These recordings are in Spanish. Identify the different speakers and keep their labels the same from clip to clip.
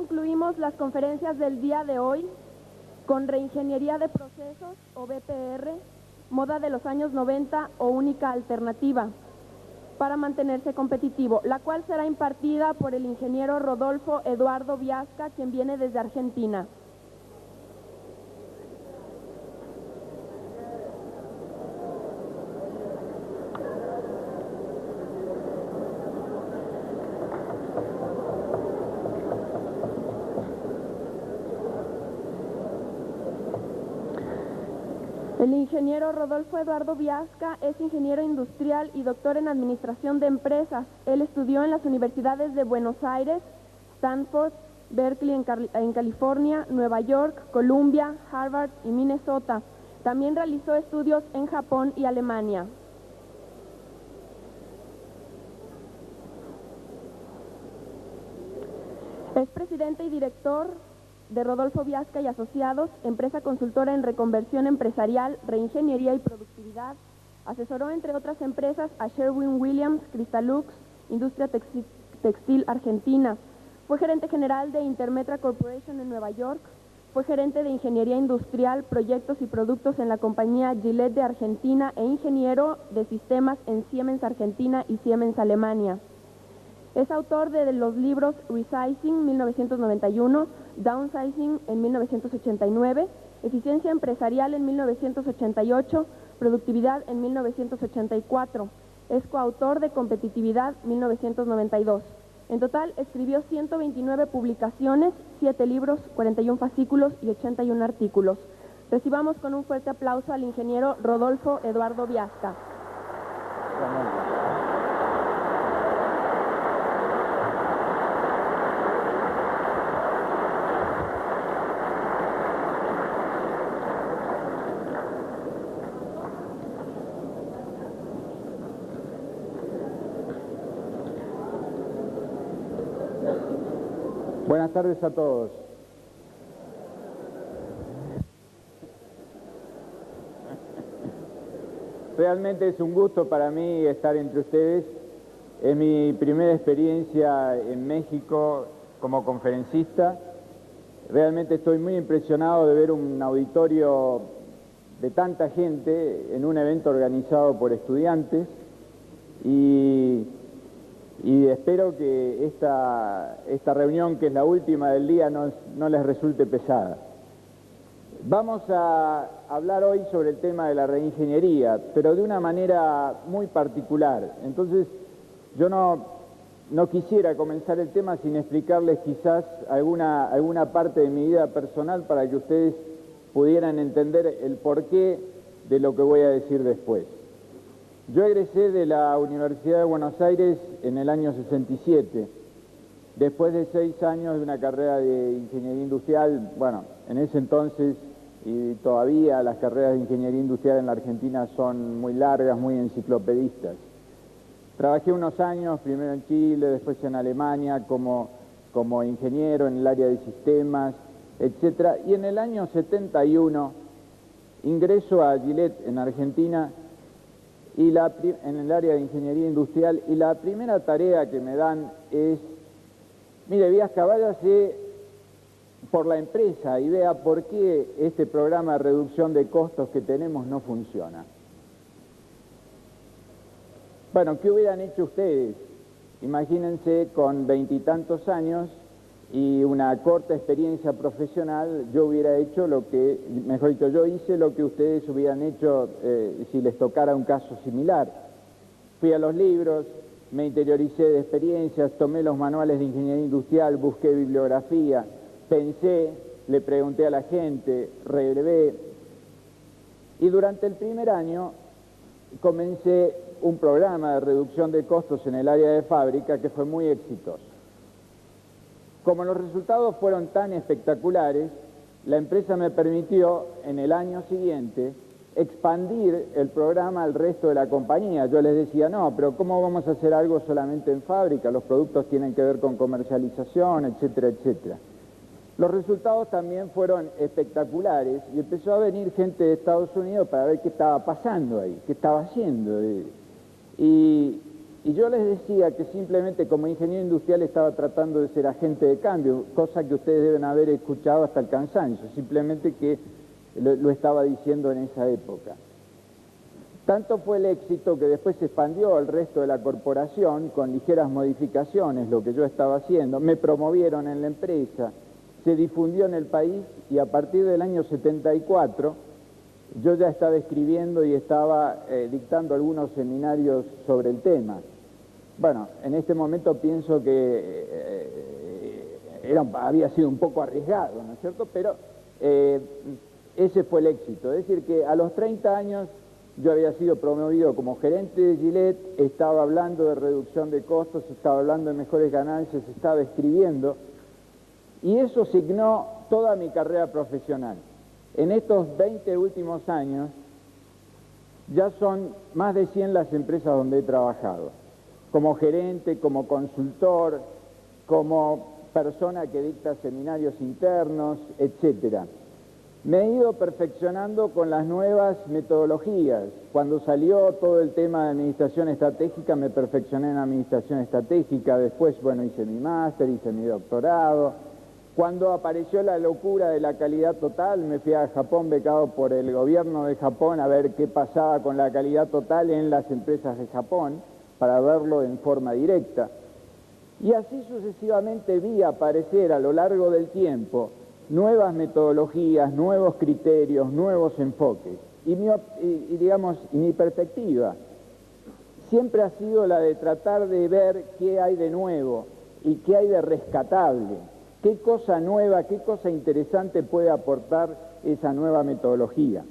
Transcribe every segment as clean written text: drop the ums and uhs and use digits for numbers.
Speaker 1: concluimos las conferencias del día de hoy con Reingeniería de Procesos o BPR, moda de los años 90 o única alternativa para mantenerse competitivo, la cual será impartida por el ingeniero Rodolfo Eduardo Viasca, quien viene desde Argentina. El ingeniero Rodolfo Eduardo Viasca es ingeniero industrial y doctor en administración de empresas. Él estudió en las universidades de Buenos Aires, Stanford, Berkeley en California, Nueva York, Columbia, Harvard y Minnesota. También realizó estudios en Japón y Alemania. Es presidente y director de Rodolfo Viasca y Asociados, empresa consultora en reconversión empresarial, reingeniería y productividad. Asesoró, entre otras empresas, a Sherwin-Williams, Cristalux, Industria Textil Argentina. Fue gerente general de Intermetra Corporation en Nueva York. Fue gerente de ingeniería industrial, proyectos y productos en la compañía Gillette de Argentina e ingeniero de sistemas en Siemens Argentina y Siemens Alemania. Es autor de los libros Resizing, 1991, Downsizing, en 1989, Eficiencia Empresarial, en 1988, Productividad, en 1984. Es coautor de Competitividad, 1992. En total, escribió 129 publicaciones, 7 libros, 41 fascículos y 81 artículos. Recibamos con un fuerte aplauso al ingeniero Rodolfo Eduardo Viasca.
Speaker 2: Buenas tardes a todos. Realmente es un gusto para mí estar entre ustedes. Es mi primera experiencia en México como conferencista. Realmente estoy muy impresionado de ver un auditorio de tanta gente en un evento organizado por estudiantes y espero que esta reunión, que es la última del día, no les resulte pesada. Vamos a hablar hoy sobre el tema de la reingeniería, pero de una manera muy particular. Entonces, yo no quisiera comenzar el tema sin explicarles quizás alguna parte de mi vida personal para que ustedes pudieran entender el porqué de lo que voy a decir después. Yo egresé de la Universidad de Buenos Aires en el año 67, después de 6 años de una carrera de ingeniería industrial. Bueno, en ese entonces y todavía las carreras de ingeniería industrial en la Argentina son muy largas, muy enciclopedistas. Trabajé unos años, primero en Chile, después en Alemania, como ingeniero en el área de sistemas, etc. Y en el año 71 ingreso a Gillette en Argentina en el área de ingeniería industrial, y la primera tarea que me dan es: mire, Viasca, váyase por la empresa y vea por qué este programa de reducción de costos que tenemos no funciona. Bueno, ¿qué hubieran hecho ustedes? Imagínense, con 20 y tantos años y una corta experiencia profesional, yo hice lo que ustedes hubieran hecho si les tocara un caso similar. Fui a los libros, me interioricé de experiencias, tomé los manuales de ingeniería industrial, busqué bibliografía, pensé, le pregunté a la gente, relevé, y durante el primer año comencé un programa de reducción de costos en el área de fábrica que fue muy exitoso. Como los resultados fueron tan espectaculares, la empresa me permitió en el año siguiente expandir el programa al resto de la compañía. Yo les decía: no, pero ¿cómo vamos a hacer algo solamente en fábrica? Los productos tienen que ver con comercialización, etcétera, etcétera. Los resultados también fueron espectaculares y empezó a venir gente de Estados Unidos para ver qué estaba pasando ahí, qué estaba haciendo. Y Y yo les decía que simplemente como ingeniero industrial estaba tratando de ser agente de cambio, cosa que ustedes deben haber escuchado hasta el cansancio, simplemente que lo estaba diciendo en esa época. Tanto fue el éxito que después se expandió al resto de la corporación con ligeras modificaciones, lo que yo estaba haciendo. Me promovieron en la empresa, se difundió en el país y a partir del año 74 yo ya estaba escribiendo y estaba dictando algunos seminarios sobre el tema. Bueno, en este momento pienso que había sido un poco arriesgado, ¿no es cierto? Pero ese fue el éxito. Es decir, que a los 30 años yo había sido promovido como gerente de Gillette, estaba hablando de reducción de costos, estaba hablando de mejores ganancias, estaba escribiendo, y eso signó toda mi carrera profesional. En estos 20 últimos años ya son más de 100 las empresas donde he trabajado, como gerente, como consultor, como persona que dicta seminarios internos, etcétera. Me he ido perfeccionando con las nuevas metodologías. Cuando salió todo el tema de administración estratégica, me perfeccioné en administración estratégica. Después, bueno, hice mi máster, hice mi doctorado. Cuando apareció la locura de la calidad total, me fui a Japón becado por el gobierno de Japón a ver qué pasaba con la calidad total en las empresas de Japón, para verlo en forma directa. Y así sucesivamente vi aparecer a lo largo del tiempo nuevas metodologías, nuevos criterios, nuevos enfoques. Y mi perspectiva siempre ha sido la de tratar de ver qué hay de nuevo y qué hay de rescatable, qué cosa nueva, qué cosa interesante puede aportar esa nueva metodología.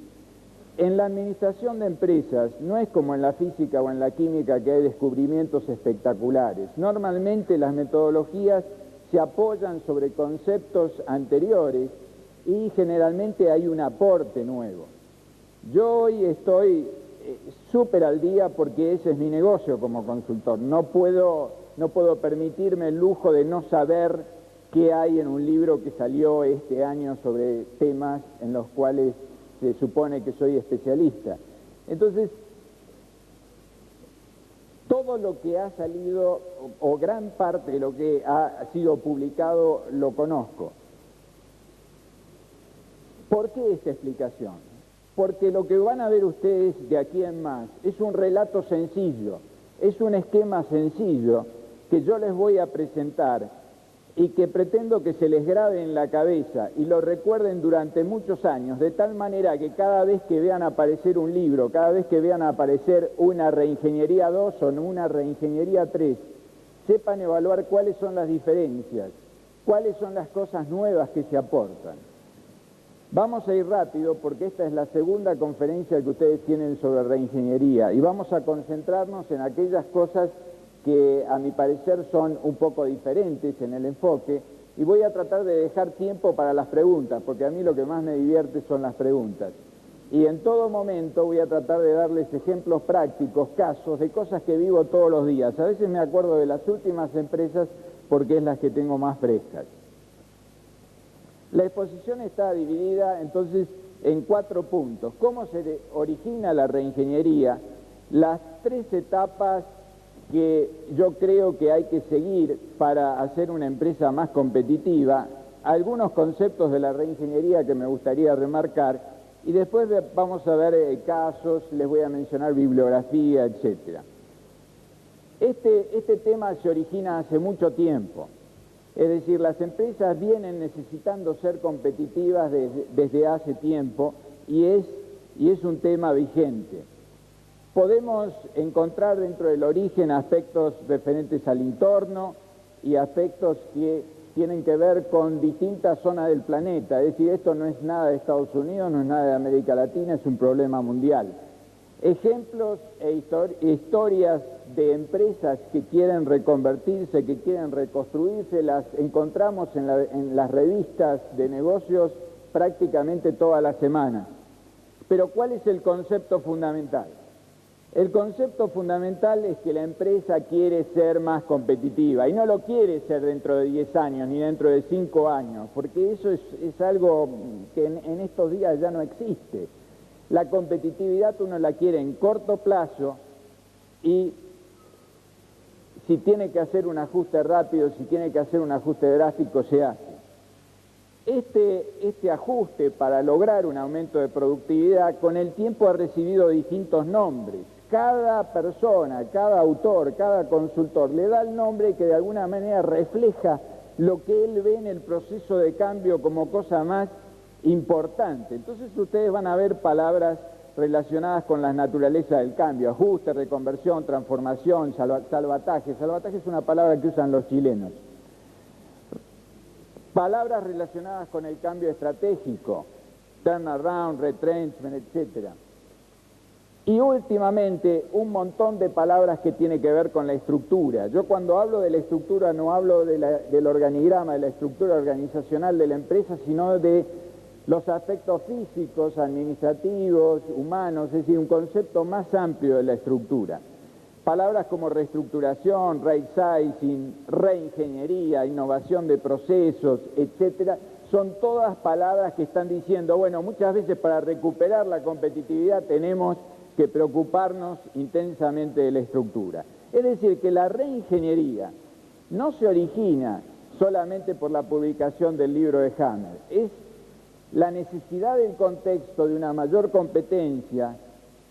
Speaker 2: En la administración de empresas no es como en la física o en la química que hay descubrimientos espectaculares. Normalmente las metodologías se apoyan sobre conceptos anteriores y generalmente hay un aporte nuevo. Yo hoy estoy súper al día porque ese es mi negocio como consultor. No puedo permitirme el lujo de no saber qué hay en un libro que salió este año sobre temas en los cuales se supone que soy especialista. Entonces, todo lo que ha salido, o gran parte de lo que ha sido publicado, lo conozco. ¿Por qué esta explicación? Porque lo que van a ver ustedes de aquí en más es un relato sencillo, es un esquema sencillo que yo les voy a presentar y que pretendo que se les grabe en la cabeza y lo recuerden durante muchos años, de tal manera que cada vez que vean aparecer un libro, cada vez que vean aparecer una reingeniería 2 o una reingeniería 3, sepan evaluar cuáles son las diferencias, cuáles son las cosas nuevas que se aportan. Vamos a ir rápido porque esta es la segunda conferencia que ustedes tienen sobre reingeniería y vamos a concentrarnos en aquellas cosas que a mi parecer son un poco diferentes en el enfoque, y voy a tratar de dejar tiempo para las preguntas, porque a mí lo que más me divierte son las preguntas. Y en todo momento voy a tratar de darles ejemplos prácticos, casos de cosas que vivo todos los días. A veces me acuerdo de las últimas empresas porque es las que tengo más frescas. La exposición está dividida entonces en 4 puntos. ¿Cómo se origina la reingeniería? Las 3 etapas que yo creo que hay que seguir para hacer una empresa más competitiva, algunos conceptos de la reingeniería que me gustaría remarcar, y después vamos a ver casos, les voy a mencionar bibliografía, etc. Este tema se origina hace mucho tiempo, es decir, las empresas vienen necesitando ser competitivas desde hace tiempo y es un tema vigente. Podemos encontrar dentro del origen aspectos referentes al entorno y aspectos que tienen que ver con distintas zonas del planeta. Es decir, esto no es nada de Estados Unidos, no es nada de América Latina, es un problema mundial. Ejemplos e historias de empresas que quieren reconvertirse, que quieren reconstruirse, las encontramos en las revistas de negocios prácticamente todas las semanas. Pero ¿cuál es el concepto fundamental? El concepto fundamental es que la empresa quiere ser más competitiva y no lo quiere ser dentro de 10 años ni dentro de 5 años, porque eso es algo que en estos días ya no existe. La competitividad uno la quiere en corto plazo y si tiene que hacer un ajuste rápido, si tiene que hacer un ajuste drástico, se hace. Este ajuste para lograr un aumento de productividad con el tiempo ha recibido distintos nombres. Cada persona, cada autor, cada consultor le da el nombre que de alguna manera refleja lo que él ve en el proceso de cambio como cosa más importante. Entonces ustedes van a ver palabras relacionadas con la naturaleza del cambio: ajuste, reconversión, transformación, salvataje. Salvataje es una palabra que usan los chilenos. Palabras relacionadas con el cambio estratégico: turnaround, retrenchment, etcétera. Y últimamente un montón de palabras que tienen que ver con la estructura. Yo cuando hablo de la estructura no hablo del organigrama, de la estructura organizacional de la empresa, sino de los aspectos físicos, administrativos, humanos, es decir, un concepto más amplio de la estructura. Palabras como reestructuración, right sizing, reingeniería, innovación de procesos, etcétera, son todas palabras que están diciendo, bueno, muchas veces para recuperar la competitividad tenemos que preocuparnos intensamente de la estructura. Es decir, que la reingeniería no se origina solamente por la publicación del libro de Hammer, es la necesidad del contexto de una mayor competencia,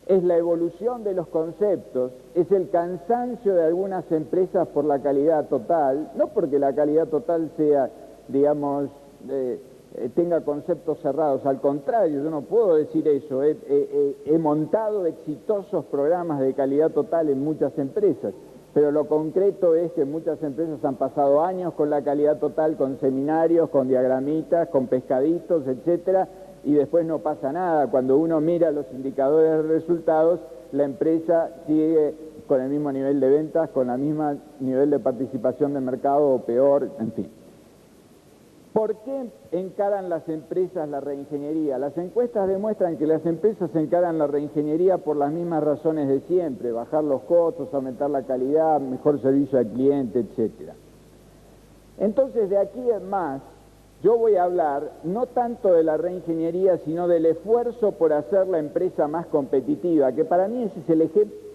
Speaker 2: es la evolución de los conceptos, es el cansancio de algunas empresas por la calidad total, no porque la calidad total sea, digamos, tenga conceptos cerrados, al contrario, yo no puedo decir eso, he montado exitosos programas de calidad total en muchas empresas, pero lo concreto es que muchas empresas han pasado años con la calidad total, con seminarios, con diagramitas, con pescaditos, etcétera, y después no pasa nada. Cuando uno mira los indicadores de resultados, la empresa sigue con el mismo nivel de ventas, con el mismo nivel de participación de mercado o peor, en fin. ¿Por qué encaran las empresas la reingeniería? Las encuestas demuestran que las empresas encaran la reingeniería por las mismas razones de siempre: bajar los costos, aumentar la calidad, mejor servicio al cliente, etc. Entonces, de aquí en más, yo voy a hablar no tanto de la reingeniería, sino del esfuerzo por hacer la empresa más competitiva, que para mí ese es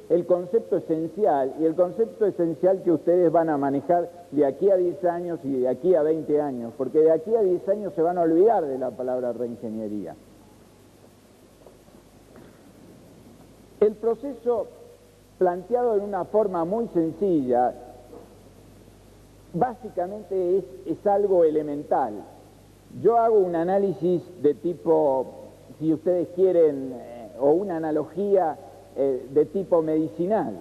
Speaker 2: el concepto esencial, y el concepto esencial que ustedes van a manejar de aquí a 10 años y de aquí a 20 años, porque de aquí a 10 años se van a olvidar de la palabra reingeniería. El proceso, planteado en una forma muy sencilla, básicamente es algo elemental. Yo hago un análisis de tipo, si ustedes quieren, o una analogía de tipo medicinal.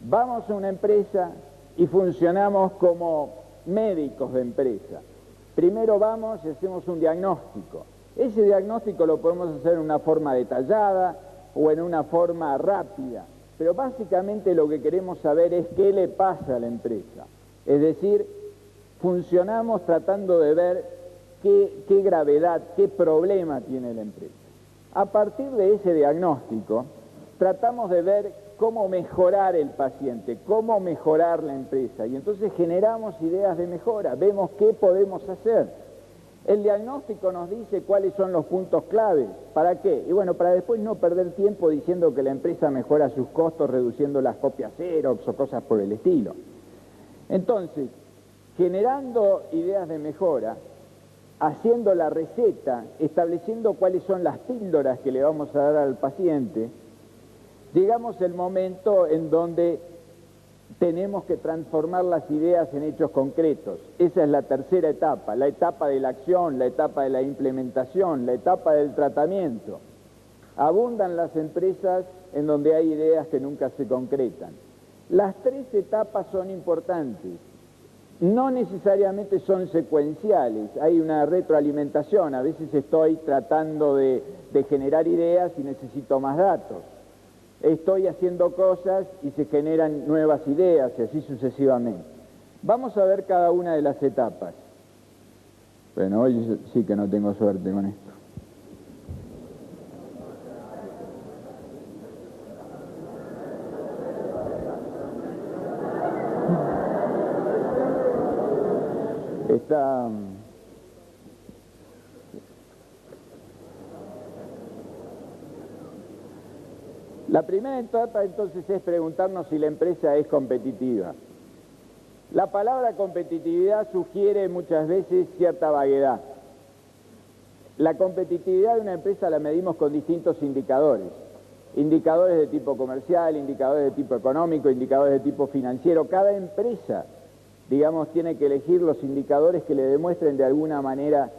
Speaker 2: Vamos a una empresa y funcionamos como médicos de empresa. Primero vamos y hacemos un diagnóstico. Ese diagnóstico lo podemos hacer en una forma detallada o en una forma rápida, pero básicamente lo que queremos saber es qué le pasa a la empresa. Es decir, funcionamos tratando de ver qué gravedad, qué problema tiene la empresa. A partir de ese diagnóstico, tratamos de ver cómo mejorar el paciente, cómo mejorar la empresa, y entonces generamos ideas de mejora, vemos qué podemos hacer. El diagnóstico nos dice cuáles son los puntos claves. ¿Para qué? Y bueno, para después no perder tiempo diciendo que la empresa mejora sus costos reduciendo las copias Xerox o cosas por el estilo. Entonces, generando ideas de mejora, haciendo la receta, estableciendo cuáles son las píldoras que le vamos a dar al paciente, llegamos al momento en donde tenemos que transformar las ideas en hechos concretos. Esa es la tercera etapa, la etapa de la acción, la etapa de la implementación, la etapa del tratamiento. Abundan las empresas en donde hay ideas que nunca se concretan. Las tres etapas son importantes. No necesariamente son secuenciales, hay una retroalimentación. A veces estoy tratando de generar ideas y necesito más datos. Estoy haciendo cosas y se generan nuevas ideas y así sucesivamente. Vamos a ver cada una de las etapas. Bueno, hoy sí que no tengo suerte con esto. La primera etapa entonces es preguntarnos si la empresa es competitiva. La palabra competitividad sugiere muchas veces cierta vaguedad. La competitividad de una empresa la medimos con distintos indicadores. Indicadores de tipo comercial, indicadores de tipo económico, indicadores de tipo financiero. Cada empresa, digamos, tiene que elegir los indicadores que le demuestren de alguna manera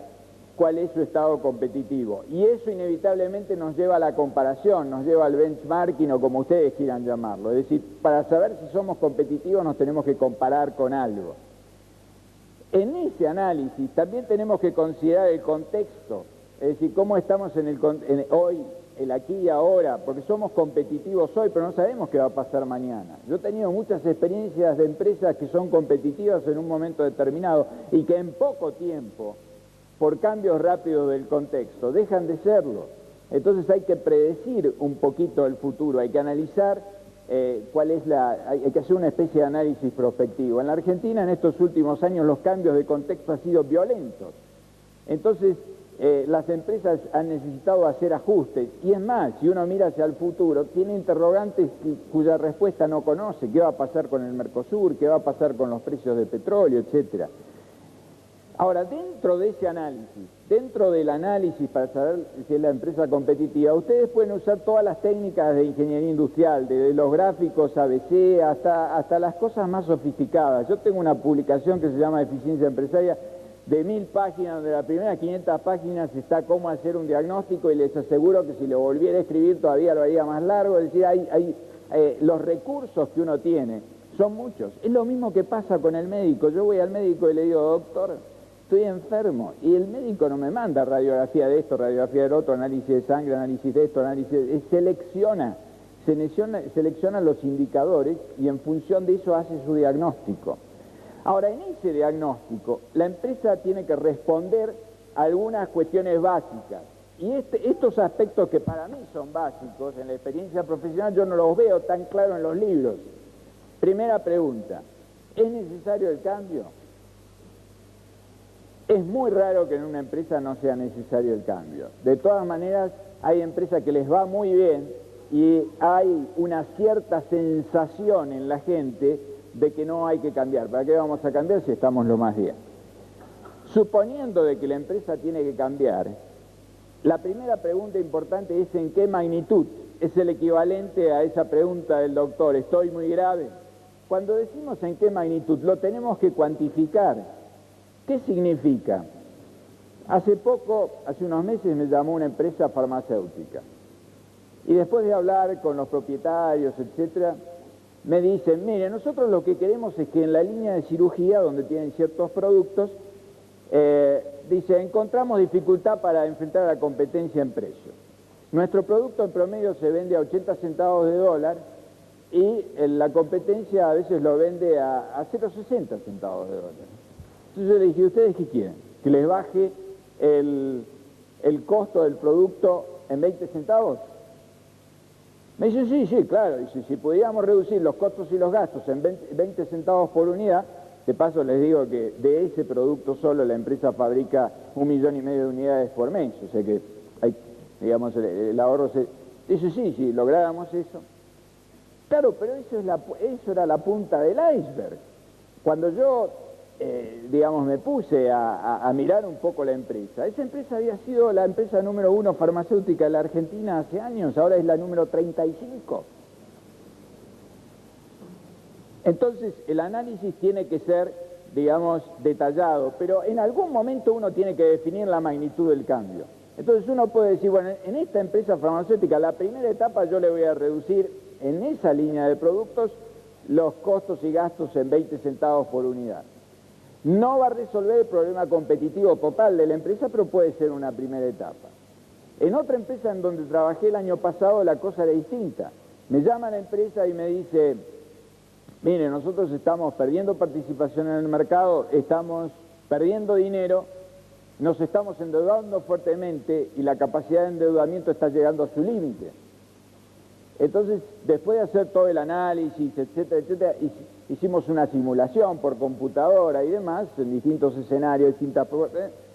Speaker 2: cuál es su estado competitivo. Y eso inevitablemente nos lleva a la comparación, nos lleva al benchmarking o como ustedes quieran llamarlo. Es decir, para saber si somos competitivos nos tenemos que comparar con algo. En ese análisis también tenemos que considerar el contexto, es decir, cómo estamos hoy, el aquí y ahora, porque somos competitivos hoy, pero no sabemos qué va a pasar mañana. Yo he tenido muchas experiencias de empresas que son competitivas en un momento determinado y que en poco tiempo, por cambios rápidos del contexto, dejan de serlo. Entonces hay que predecir un poquito el futuro, hay que analizar hay que hacer una especie de análisis prospectivo. En la Argentina en estos últimos años los cambios de contexto han sido violentos. Entonces las empresas han necesitado hacer ajustes. Y es más, si uno mira hacia el futuro, tiene interrogantes cuya respuesta no conoce. ¿Qué va a pasar con el Mercosur? ¿Qué va a pasar con los precios de petróleo? Etcétera. Ahora, dentro de ese análisis, dentro del análisis para saber si es la empresa competitiva, ustedes pueden usar todas las técnicas de ingeniería industrial, desde los gráficos ABC hasta las cosas más sofisticadas. Yo tengo una publicación que se llama Eficiencia Empresaria de 1000 páginas, donde las primeras 500 páginas está cómo hacer un diagnóstico y les aseguro que si lo volviera a escribir todavía lo haría más largo. Es decir, los recursos que uno tiene son muchos. Es lo mismo que pasa con el médico. Yo voy al médico y le digo, doctor, estoy enfermo, y el médico no me manda radiografía de esto, radiografía del otro, análisis de sangre, análisis de esto, selecciona los indicadores y en función de eso hace su diagnóstico. Ahora, en ese diagnóstico, la empresa tiene que responder a algunas cuestiones básicas, y estos aspectos que para mí son básicos, en la experiencia profesional yo no los veo tan claro en los libros. Primera pregunta, ¿es necesario el cambio? Es muy raro que en una empresa no sea necesario el cambio. De todas maneras, hay empresas que les va muy bien y hay una cierta sensación en la gente de que no hay que cambiar. ¿Para qué vamos a cambiar si estamos lo más bien? Suponiendo de que la empresa tiene que cambiar, la primera pregunta importante es ¿en qué magnitud? Es el equivalente a esa pregunta del doctor, ¿estoy muy grave? Cuando decimos en qué magnitud, lo tenemos que cuantificar. ¿Qué significa? Hace unos meses me llamó una empresa farmacéutica y después de hablar con los propietarios, etcétera, me dicen, mire, nosotros lo que queremos es que en la línea de cirugía, donde tienen ciertos productos, dice, encontramos dificultad para enfrentar a la competencia en precio. Nuestro producto en promedio se vende a 80 centavos de dólar y la competencia a veces lo vende a 0,60 centavos de dólar. Entonces yo le dije, ¿ustedes qué quieren? ¿Que les baje el costo del producto en 20 centavos? Me dice, sí, claro. Dice, si pudiéramos reducir los costos y los gastos en 20 centavos por unidad, de paso les digo que de ese producto solo la empresa fabrica 1,5 millones de unidades por mes. O sea que hay, digamos, el ahorro se... Dice, sí, lográramos eso. Claro, pero eso era la punta del iceberg. Cuando yo... digamos, me puse a mirar un poco la empresa. Esa empresa había sido la empresa número 1 farmacéutica de la Argentina hace años, ahora es la número 35. Entonces, el análisis tiene que ser, digamos, detallado, pero en algún momento uno tiene que definir la magnitud del cambio. Entonces uno puede decir, bueno, en esta empresa farmacéutica, la primera etapa yo le voy a reducir en esa línea de productos los costos y gastos en 20 centavos por unidad. No va a resolver el problema competitivo total de la empresa, pero puede ser una primera etapa. En otra empresa en donde trabajé el año pasado la cosa era distinta. Me llama la empresa y me dice, mire, nosotros estamos perdiendo participación en el mercado, estamos perdiendo dinero, nos estamos endeudando fuertemente y la capacidad de endeudamiento está llegando a su límite. Entonces, después de hacer todo el análisis, etcétera, hicimos una simulación por computadora y demás, en distintos escenarios,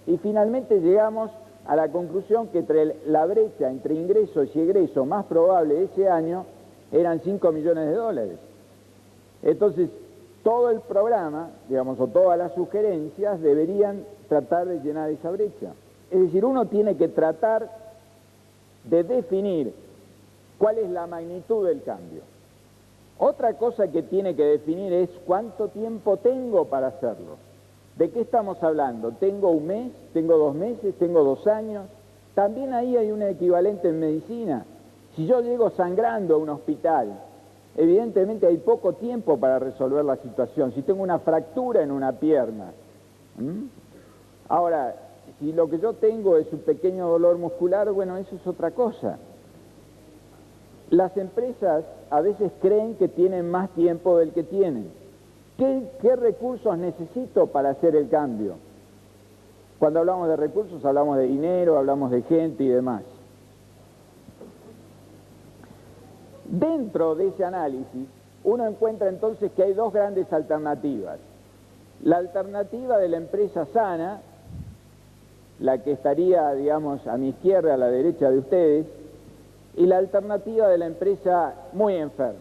Speaker 2: y finalmente llegamos a la conclusión que la brecha entre ingresos y egresos más probable de ese año eran 5 millones de dólares. Entonces, todo el programa, digamos, o todas las sugerencias deberían tratar de llenar esa brecha. Es decir, uno tiene que tratar de definir cuál es la magnitud del cambio. Otra cosa que tiene que definir es cuánto tiempo tengo para hacerlo. ¿De qué estamos hablando? ¿Tengo un mes? ¿Tengo 2 meses? ¿Tengo 2 años? También ahí hay un equivalente en medicina. Si yo llego sangrando a un hospital, evidentemente hay poco tiempo para resolver la situación. Si tengo una fractura en una pierna. Ahora, si lo que yo tengo es un pequeño dolor muscular, bueno, eso es otra cosa. Las empresas a veces creen que tienen más tiempo del que tienen. ¿Qué recursos necesito para hacer el cambio? Cuando hablamos de recursos hablamos de dinero, hablamos de gente y demás. Dentro de ese análisis, uno encuentra entonces que hay 2 grandes alternativas. La alternativa de la empresa sana, la que estaría, digamos, a mi izquierda, a la derecha de ustedes, y la alternativa de la empresa muy enferma.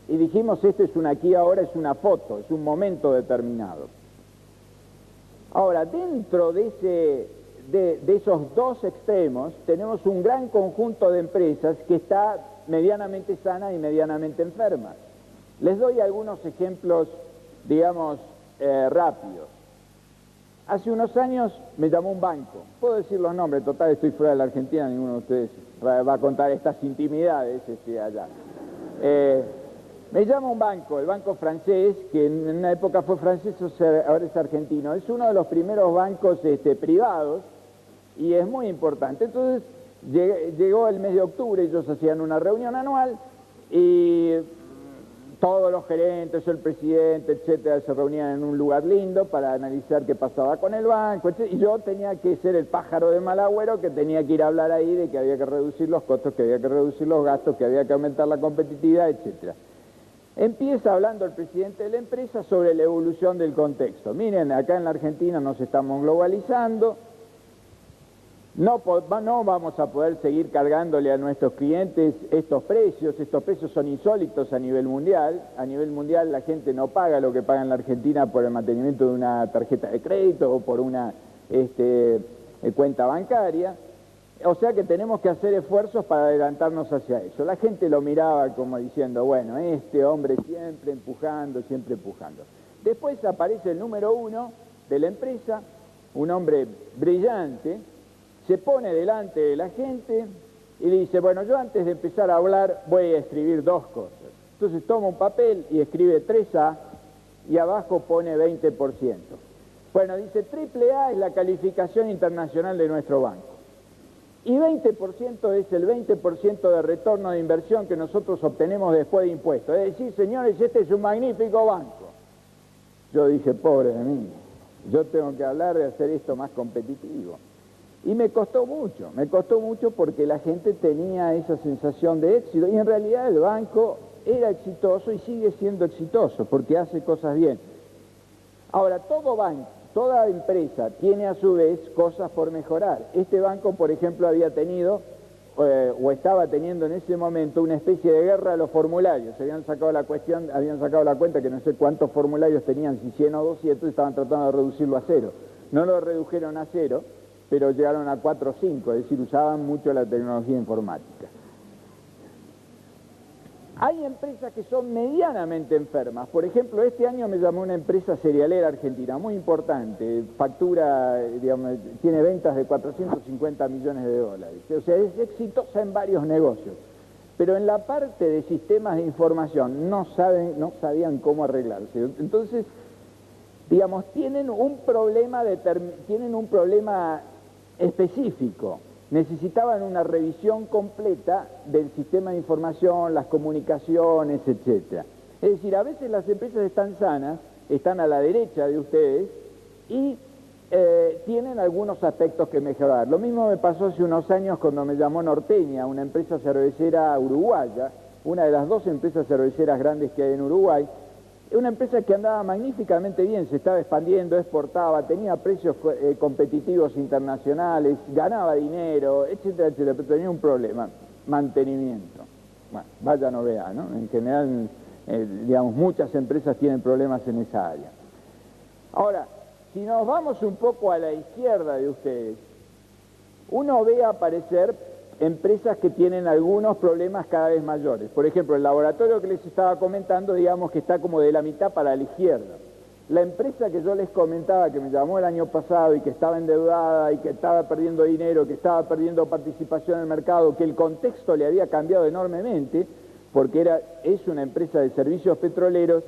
Speaker 2: Y dijimos, esto es aquí ahora, es una foto, es un momento determinado. Ahora, dentro de esos 2 extremos, tenemos un gran conjunto de empresas que está medianamente sana y medianamente enferma. Les doy algunos ejemplos, digamos, rápidos. Hace unos años me llamó un banco, puedo decir los nombres, total estoy fuera de la Argentina, ninguno de ustedes va a contar estas intimidades allá. Me llama un banco, el banco francés, que en una época fue francés, ahora es argentino. Es uno de los primeros bancos privados y es muy importante. Entonces llegó el mes de octubre, ellos hacían una reunión anual y todos los gerentes, el presidente, etcétera, se reunían en un lugar lindo para analizar qué pasaba con el banco, etcétera. Y yo tenía que ser el pájaro de mal agüero que tenía que ir a hablar ahí de que había que reducir los costos, que había que reducir los gastos, que había que aumentar la competitividad, etcétera. Empieza hablando el presidente de la empresa sobre la evolución del contexto. Miren, acá en la Argentina nos estamos globalizando, no vamos a poder seguir cargándole a nuestros clientes estos precios son insólitos a nivel mundial la gente no paga lo que paga en la Argentina por el mantenimiento de una tarjeta de crédito o por una cuenta bancaria. O sea que tenemos que hacer esfuerzos para adelantarnos hacia eso. La gente lo miraba como diciendo, bueno, este hombre siempre empujando. Después aparece el número 1 de la empresa, un hombre brillante, se pone delante de la gente y le dice, bueno, yo antes de empezar a hablar voy a escribir 2 cosas. Entonces toma un papel y escribe 3A y abajo pone 20%. Bueno, dice, AAA es la calificación internacional de nuestro banco. Y 20% es el 20% de retorno de inversión que nosotros obtenemos después de impuestos. Es decir, señores, este es un magnífico banco. Yo dije, pobre de mí, yo tengo que hablar de hacer esto más competitivo. Y me costó mucho porque la gente tenía esa sensación de éxito. Y en realidad el banco era exitoso y sigue siendo exitoso porque hace cosas bien. Ahora, todo banco, toda empresa tiene a su vez cosas por mejorar. Este banco, por ejemplo, había tenido o estaba teniendo en ese momento una especie de guerra a los formularios. Habían sacado la cuenta que no sé cuántos formularios tenían, si 100 o 200, y estaban tratando de reducirlo a 0. No lo redujeron a 0, pero llegaron a 4 o 5, es decir, usaban mucho la tecnología informática. Hay empresas que son medianamente enfermas. Por ejemplo, este año me llamó una empresa cerealera argentina, muy importante, factura, digamos, tiene ventas de 450 millones de dólares. O sea, es exitosa en varios negocios. Pero en la parte de sistemas de información no sabían cómo arreglarse. Entonces, digamos, tienen un problema específico. Necesitaban una revisión completa del sistema de información, las comunicaciones, etc. Es decir, a veces las empresas están sanas, están a la derecha de ustedes y tienen algunos aspectos que mejorar. Lo mismo me pasó hace unos años cuando me llamó Norteña, una empresa cervecera uruguaya, una de las 2 empresas cerveceras grandes que hay en Uruguay. Una empresa que andaba magníficamente bien, se estaba expandiendo, exportaba, tenía precios competitivos internacionales, ganaba dinero, etcétera, etcétera, pero tenía un problema, mantenimiento. Bueno, vaya no vea, ¿no? En general digamos, muchas empresas tienen problemas en esa área. Ahora, si nos vamos un poco a la izquierda de ustedes, uno ve aparecer empresas que tienen algunos problemas cada vez mayores. Por ejemplo, el laboratorio que les estaba comentando, digamos que está como de la mitad para la izquierda. La empresa que yo les comentaba, que me llamó el año pasado y que estaba endeudada y que estaba perdiendo dinero, que estaba perdiendo participación en el mercado, que el contexto le había cambiado enormemente, porque es una empresa de servicios petroleros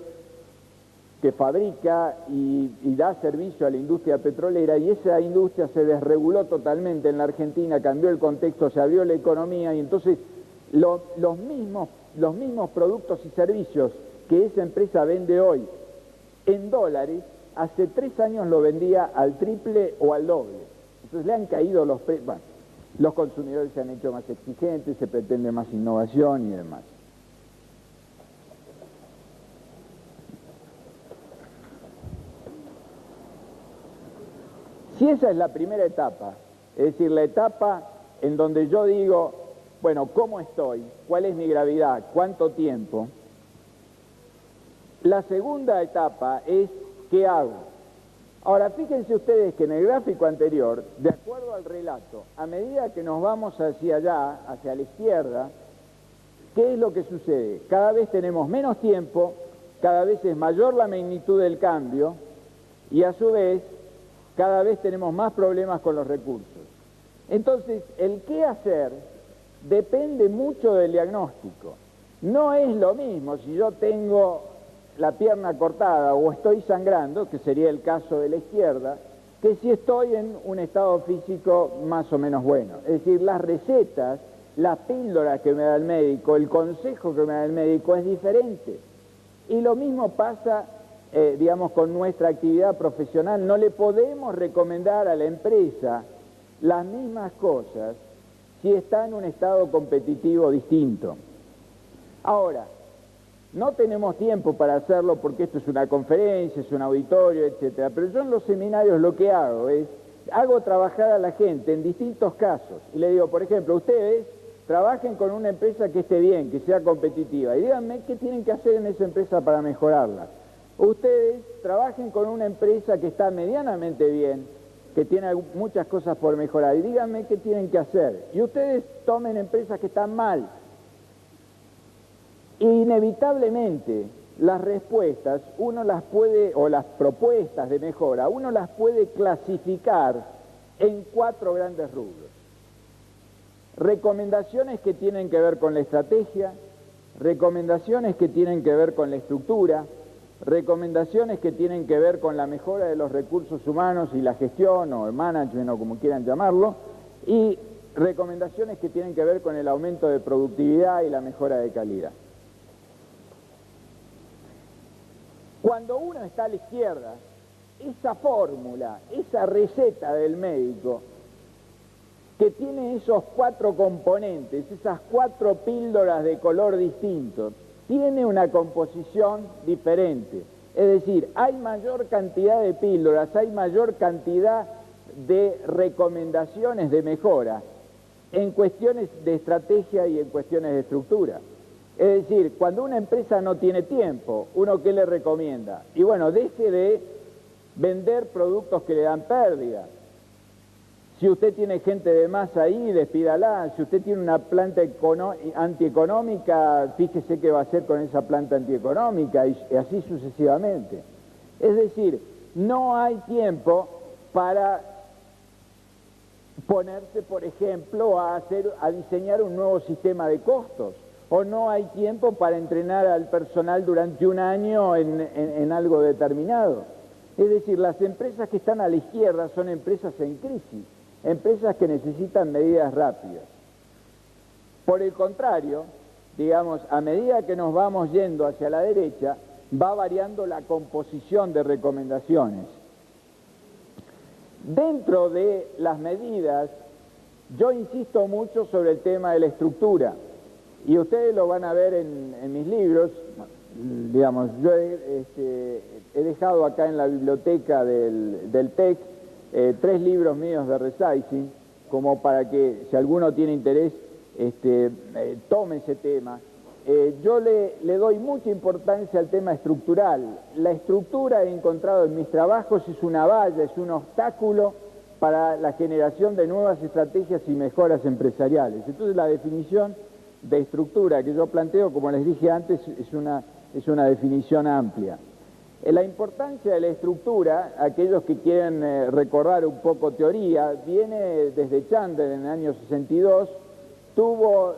Speaker 2: que fabrica y da servicio a la industria petrolera, y esa industria se desreguló totalmente en la Argentina, cambió el contexto, se abrió la economía, y entonces los mismos productos y servicios que esa empresa vende hoy en dólares, hace 3 años lo vendía al triple o al doble. Entonces le han caído los precios, bueno, los consumidores se han hecho más exigentes, se pretende más innovación y demás. Si esa es la primera etapa, es decir, la etapa en donde yo digo, bueno, ¿cómo estoy? ¿Cuál es mi gravedad? ¿Cuánto tiempo? La segunda etapa es, ¿qué hago? Ahora, fíjense ustedes que en el gráfico anterior, de acuerdo al relato, a medida que nos vamos hacia allá, hacia la izquierda, ¿qué es lo que sucede? Cada vez tenemos menos tiempo, cada vez es mayor la magnitud del cambio, y a su vez, cada vez tenemos más problemas con los recursos. Entonces, el qué hacer depende mucho del diagnóstico. No es lo mismo si yo tengo la pierna cortada o estoy sangrando, que sería el caso de la izquierda, que si estoy en un estado físico más o menos bueno. Es decir, las recetas, las píldoras que me da el médico, el consejo que me da el médico es diferente. Y lo mismo pasa, digamos, con nuestra actividad profesional. No le podemos recomendar a la empresa las mismas cosas si está en un estado competitivo distinto. Ahora, no tenemos tiempo para hacerlo porque esto es una conferencia, es un auditorio, etcétera. Pero yo en los seminarios lo que hago es, hago trabajar a la gente en distintos casos. Y le digo, por ejemplo, ustedes trabajen con una empresa que esté bien, que sea competitiva. Y díganme qué tienen que hacer en esa empresa para mejorarla. Ustedes trabajen con una empresa que está medianamente bien, que tiene muchas cosas por mejorar. Y díganme qué tienen que hacer. Y ustedes tomen empresas que están mal. Inevitablemente, las respuestas, uno las puede, o las propuestas de mejora, uno las puede clasificar en 4 grandes rubros. Recomendaciones que tienen que ver con la estrategia, recomendaciones que tienen que ver con la estructura, recomendaciones que tienen que ver con la mejora de los recursos humanos y la gestión, o el management, o como quieran llamarlo, y recomendaciones que tienen que ver con el aumento de productividad y la mejora de calidad. Cuando uno está a la izquierda, esa fórmula, esa receta del médico, que tiene esos 4 componentes, esas 4 píldoras de color distinto, tiene una composición diferente. Es decir, hay mayor cantidad de píldoras, hay mayor cantidad de recomendaciones de mejora en cuestiones de estrategia y en cuestiones de estructura. Es decir, cuando una empresa no tiene tiempo, ¿uno qué le recomienda? Y bueno, deje de vender productos que le dan pérdida. Si usted tiene gente de más ahí, despídala. Si usted tiene una planta antieconómica, fíjese qué va a hacer con esa planta antieconómica y así sucesivamente. Es decir, no hay tiempo para ponerse, por ejemplo, a diseñar un nuevo sistema de costos. O no hay tiempo para entrenar al personal durante un año en algo determinado. Es decir, las empresas que están a la izquierda son empresas en crisis, empresas que necesitan medidas rápidas. Por el contrario, digamos, a medida que nos vamos yendo hacia la derecha, va variando la composición de recomendaciones. Dentro de las medidas, yo insisto mucho sobre el tema de la estructura. Y ustedes lo van a ver en mis libros. Digamos, yo he dejado acá en la biblioteca del TEC 3 libros míos de resizing, como para que si alguno tiene interés tome ese tema. yo le doy mucha importancia al tema estructural. La estructura, he encontrado en mis trabajos, es una valla, es un obstáculo para la generación de nuevas estrategias y mejoras empresariales. Entonces la definición de estructura que yo planteo, como les dije antes, es una definición amplia. La importancia de la estructura, aquellos que quieren recordar un poco teoría, viene desde Chandler en el año 62, tuvo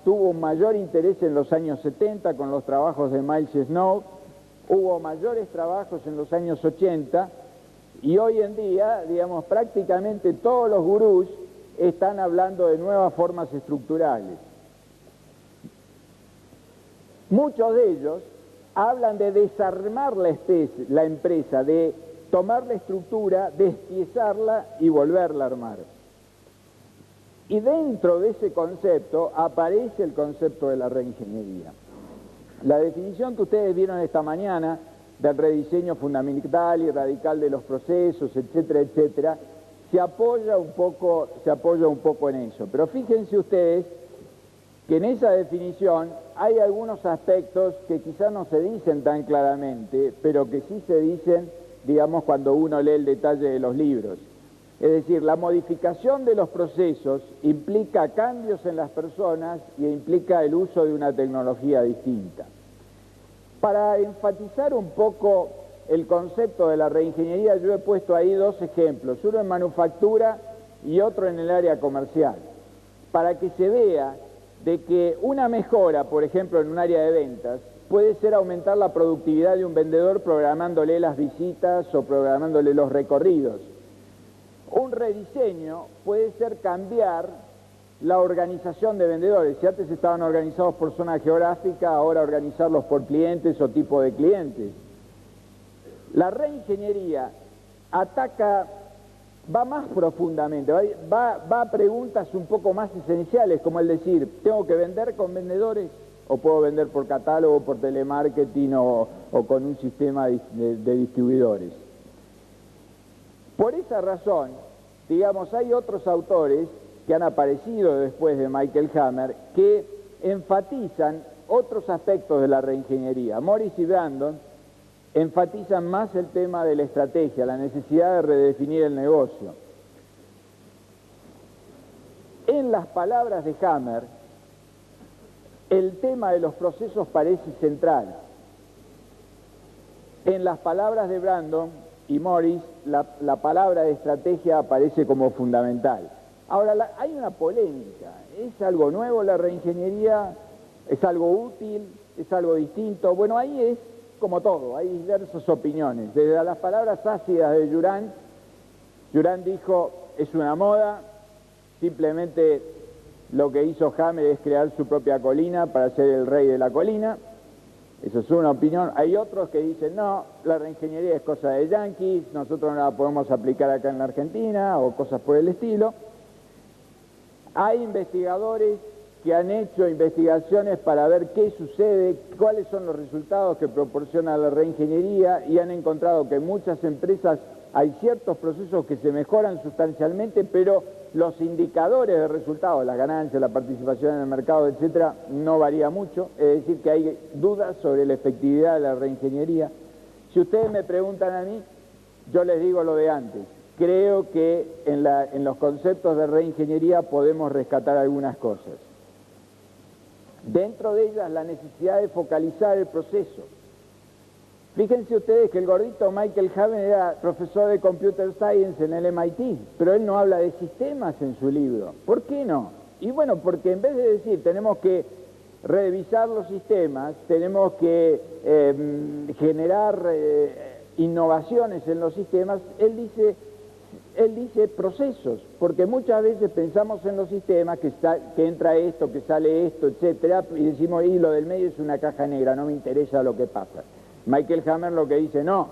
Speaker 2: un mayor interés en los años 70 con los trabajos de Miles Snow, hubo mayores trabajos en los años 80 y hoy en día, digamos, prácticamente todos los gurús están hablando de nuevas formas estructurales. Muchos de ellos hablan de desarmar la empresa, de tomar la estructura, despiezarla y volverla a armar. Y dentro de ese concepto aparece el concepto de la reingeniería. La definición que ustedes vieron esta mañana del rediseño fundamental y radical de los procesos, etcétera, etcétera, se apoya un poco en eso. Pero fíjense ustedes que en esa definición hay algunos aspectos que quizás no se dicen tan claramente, pero que sí se dicen, digamos, cuando uno lee el detalle de los libros. Es decir, la modificación de los procesos implica cambios en las personas y implica el uso de una tecnología distinta. Para enfatizar un poco el concepto de la reingeniería, yo he puesto ahí dos ejemplos, uno en manufactura y otro en el área comercial, para que se vea de que una mejora, por ejemplo, en un área de ventas, puede ser aumentar la productividad de un vendedor programándole las visitas o programándole los recorridos. Un rediseño puede ser cambiar la organización de vendedores. Si antes estaban organizados por zona geográfica, ahora organizarlos por clientes o tipo de clientes. La reingeniería va más profundamente, va a preguntas un poco más esenciales, como el decir, ¿tengo que vender con vendedores? ¿O puedo vender por catálogo, por telemarketing o con un sistema de distribuidores? Por esa razón, digamos, hay otros autores que han aparecido después de Michael Hammer que enfatizan otros aspectos de la reingeniería. Morris y Brandon enfatizan más el tema de la estrategia, la necesidad de redefinir el negocio. En las palabras de Hammer, el tema de los procesos parece central. En las palabras de Brandon y Morris, la palabra de estrategia aparece como fundamental. Ahora, hay una polémica. ¿Es algo nuevo la reingeniería? ¿Es algo útil? ¿Es algo distinto? Bueno, ahí es como todo, hay diversas opiniones. Desde las palabras ácidas de Juran dijo, es una moda, simplemente lo que hizo Hammer es crear su propia colina para ser el rey de la colina. Eso es una opinión. Hay otros que dicen, no, la reingeniería es cosa de yanquis, nosotros no la podemos aplicar acá en la Argentina, o cosas por el estilo. Hay investigadores que han hecho investigaciones para ver qué sucede, cuáles son los resultados que proporciona la reingeniería, y han encontrado que en muchas empresas hay ciertos procesos que se mejoran sustancialmente, pero los indicadores de resultados, las ganancias, la participación en el mercado, etcétera, no varía mucho. Es decir, que hay dudas sobre la efectividad de la reingeniería. Si ustedes me preguntan a mí, yo les digo lo de antes. Creo que en los conceptos de reingeniería podemos rescatar algunas cosas. Dentro de ellas, la necesidad de focalizar el proceso. Fíjense ustedes que el gordito Michael Hammer era profesor de Computer Science en el MIT, pero él no habla de sistemas en su libro. ¿Por qué no? Y bueno, porque en vez de decir tenemos que revisar los sistemas, tenemos que generar innovaciones en los sistemas, él dice procesos, porque muchas veces pensamos en los sistemas que entra esto, que sale esto, etcétera, y decimos, y lo del medio es una caja negra, no me interesa lo que pasa. Michael Hammer lo que dice, no,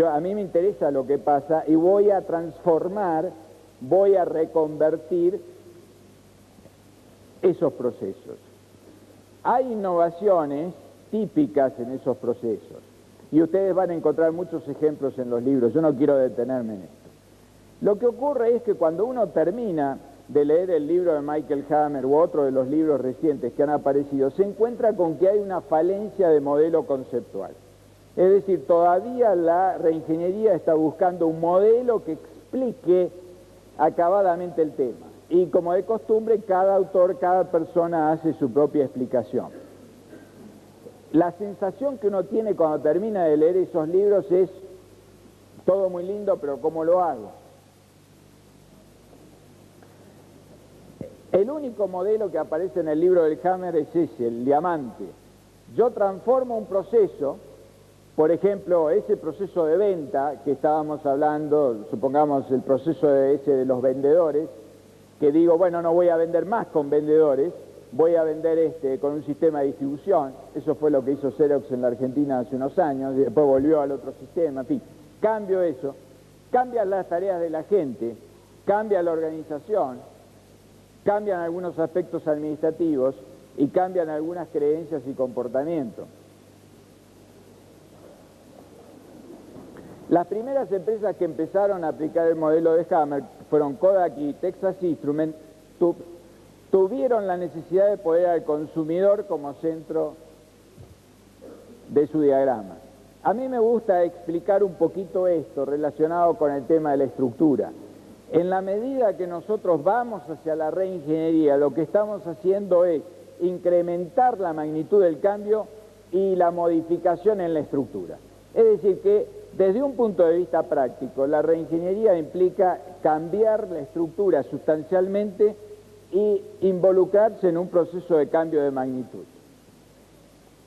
Speaker 2: a mí me interesa lo que pasa y voy a transformar, voy a reconvertir esos procesos. Hay innovaciones típicas en esos procesos y ustedes van a encontrar muchos ejemplos en los libros, yo no quiero detenerme en esto. Lo que ocurre es que cuando uno termina de leer el libro de Michael Hammer u otro de los libros recientes que han aparecido, se encuentra con que hay una falencia de modelo conceptual. Es decir, todavía la reingeniería está buscando un modelo que explique acabadamente el tema. Y como de costumbre, cada autor, cada persona hace su propia explicación. La sensación que uno tiene cuando termina de leer esos libros es todo muy lindo, pero ¿cómo lo hago? El único modelo que aparece en el libro del Hammer es ese, el diamante. Yo transformo un proceso, por ejemplo, ese proceso de venta que estábamos hablando, supongamos el proceso de los vendedores, que digo, bueno, no voy a vender más con vendedores, voy a vender con un sistema de distribución. Eso fue lo que hizo Xerox en la Argentina hace unos años, y después volvió al otro sistema, en fin. Cambio eso, cambian las tareas de la gente, cambia la organización, cambian algunos aspectos administrativos y cambian algunas creencias y comportamientos. Las primeras empresas que empezaron a aplicar el modelo de Hammer fueron Kodak y Texas Instruments. Tuvieron la necesidad de poner al consumidor como centro de su diagrama. A mí me gusta explicar un poquito esto relacionado con el tema de la estructura. En la medida que nosotros vamos hacia la reingeniería, lo que estamos haciendo es incrementar la magnitud del cambio y la modificación en la estructura. Es decir, que desde un punto de vista práctico, la reingeniería implica cambiar la estructura sustancialmente y involucrarse en un proceso de cambio de magnitud.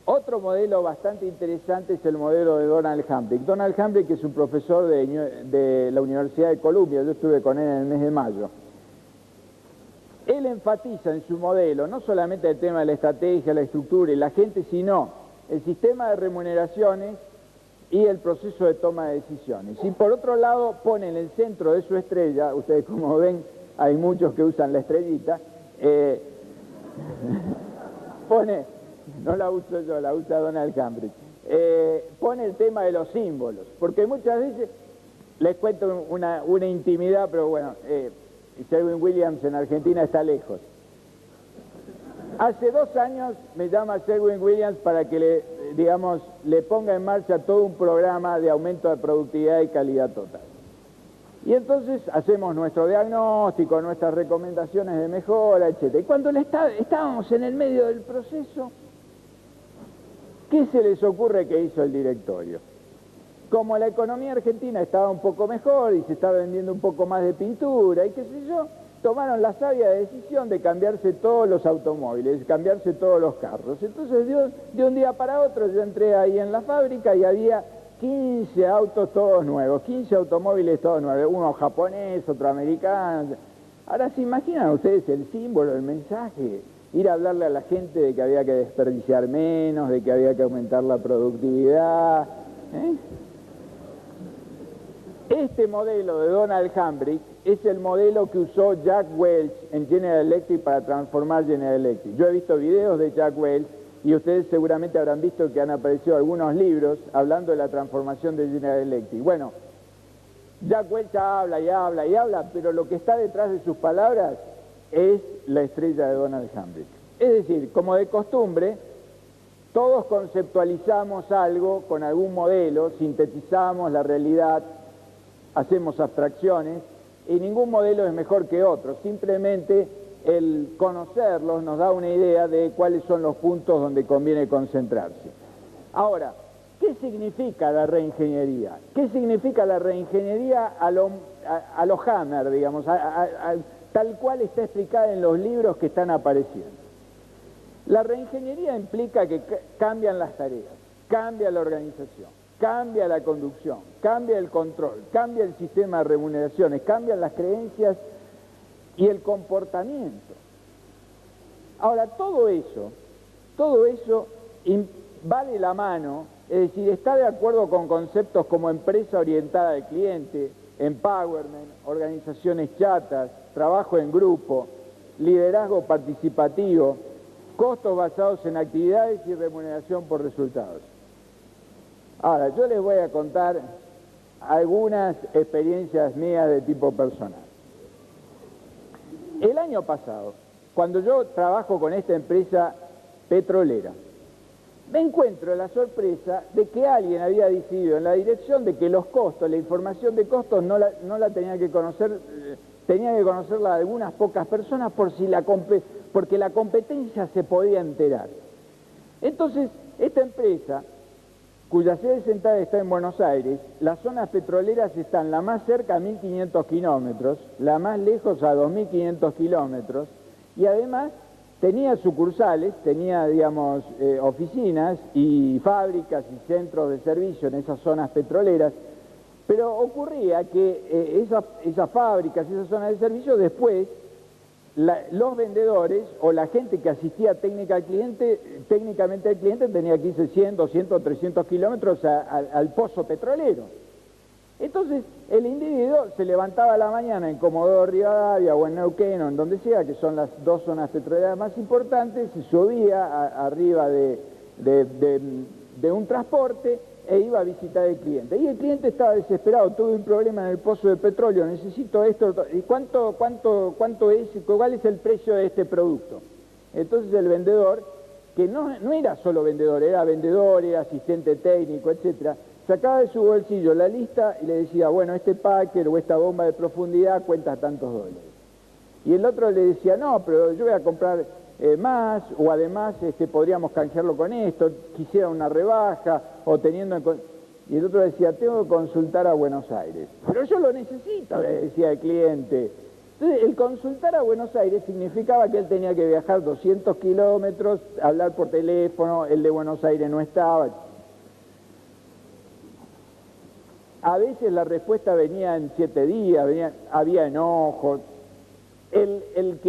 Speaker 2: Otro modelo bastante interesante es el modelo de Donald Hambrick. Donald Hambrick es un profesor de la Universidad de Columbia, yo estuve con él en el mes de mayo. Él enfatiza en su modelo no solamente el tema de la estrategia, la estructura y la gente, sino el sistema de remuneraciones y el proceso de toma de decisiones. Y por otro lado pone en el centro de su estrella, ustedes como ven, hay muchos que usan la estrellita, no la uso yo, la usa Donald Hambrick, pone el tema de los símbolos, porque muchas veces, les cuento una intimidad, pero bueno, Sherwin-Williams en Argentina está lejos. Hace 2 años me llama Sherwin-Williams para que le ponga en marcha todo un programa de aumento de productividad y calidad total. Y entonces hacemos nuestro diagnóstico, nuestras recomendaciones de mejora, etc. Y cuando estábamos en el medio del proceso, ¿qué se les ocurre que hizo el directorio? Como la economía argentina estaba un poco mejor y se estaba vendiendo un poco más de pintura y qué sé yo, tomaron la sabia decisión de cambiarse todos los automóviles, cambiarse todos los carros. Entonces de un día para otro yo entré ahí en la fábrica y había 15 autos todos nuevos, 15 automóviles todos nuevos, uno japonés, otro americano. Ahora se imaginan ustedes el símbolo, el mensaje, ir a hablarle a la gente de que había que desperdiciar menos, de que había que aumentar la productividad. Este modelo de Donald Hambrick es el modelo que usó Jack Welch en General Electric para transformar General Electric. Yo he visto videos de Jack Welch y ustedes seguramente habrán visto que han aparecido algunos libros hablando de la transformación de General Electric. Bueno, Jack Welch habla y habla y habla, pero lo que está detrás de sus palabras es la estrella de Donald Hambrick. Es decir, como de costumbre, todos conceptualizamos algo con algún modelo, sintetizamos la realidad, hacemos abstracciones, y ningún modelo es mejor que otro, simplemente el conocerlos nos da una idea de cuáles son los puntos donde conviene concentrarse. Ahora, ¿qué significa la reingeniería? ¿Qué significa la reingeniería a lo Hammer, digamos, tal cual está explicada en los libros que están apareciendo? La reingeniería implica que cambian las tareas, cambia la organización, cambia la conducción, cambia el control, cambia el sistema de remuneraciones, cambian las creencias y el comportamiento. Ahora, todo eso va de la mano, es decir, está de acuerdo con conceptos como empresa orientada al cliente, empowerment, organizaciones chatas, trabajo en grupo, liderazgo participativo, costos basados en actividades y remuneración por resultados. Ahora, yo les voy a contar algunas experiencias mías de tipo personal. El año pasado, cuando yo trabajo con esta empresa petrolera, me encuentro la sorpresa de que alguien había decidido en la dirección de que los costos, la información de costos no la tenía que conocer, tenía que conocerla algunas pocas personas porque la competencia se podía enterar. Entonces, esta empresa, cuya sede central está en Buenos Aires, las zonas petroleras están la más cerca a 1.500 kilómetros, la más lejos a 2.500 kilómetros, y además tenía sucursales, tenía, digamos, oficinas y fábricas y centros de servicio en esas zonas petroleras, pero ocurría que esas fábricas, esas zonas de servicio, después los vendedores o la gente que asistía técnicamente al cliente tenía que irse 100, 200, 300 kilómetros al pozo petrolero. Entonces el individuo se levantaba a la mañana en Comodoro Rivadavia o en Neuquén o en donde sea, que son las dos zonas petroleras más importantes, se subía arriba de un transporte e iba a visitar al cliente. Y el cliente estaba desesperado, tuve un problema en el pozo de petróleo, necesito esto, ¿y cuánto es, cuál es el precio de este producto? Entonces el vendedor, que no era solo vendedor, era asistente técnico, etcétera, sacaba de su bolsillo la lista y le decía, bueno, este packer o esta bomba de profundidad cuesta tantos dólares. Y el otro le decía, no, pero yo voy a comprar más, o además podríamos canjearlo con esto, quisiera una rebaja, o teniendo en cuenta... Y el otro decía, tengo que consultar a Buenos Aires. Pero yo lo necesito, le decía el cliente. Entonces, el consultar a Buenos Aires significaba que él tenía que viajar 200 kilómetros, hablar por teléfono, el de Buenos Aires no estaba. A veces la respuesta venía en 7 días, había enojo. El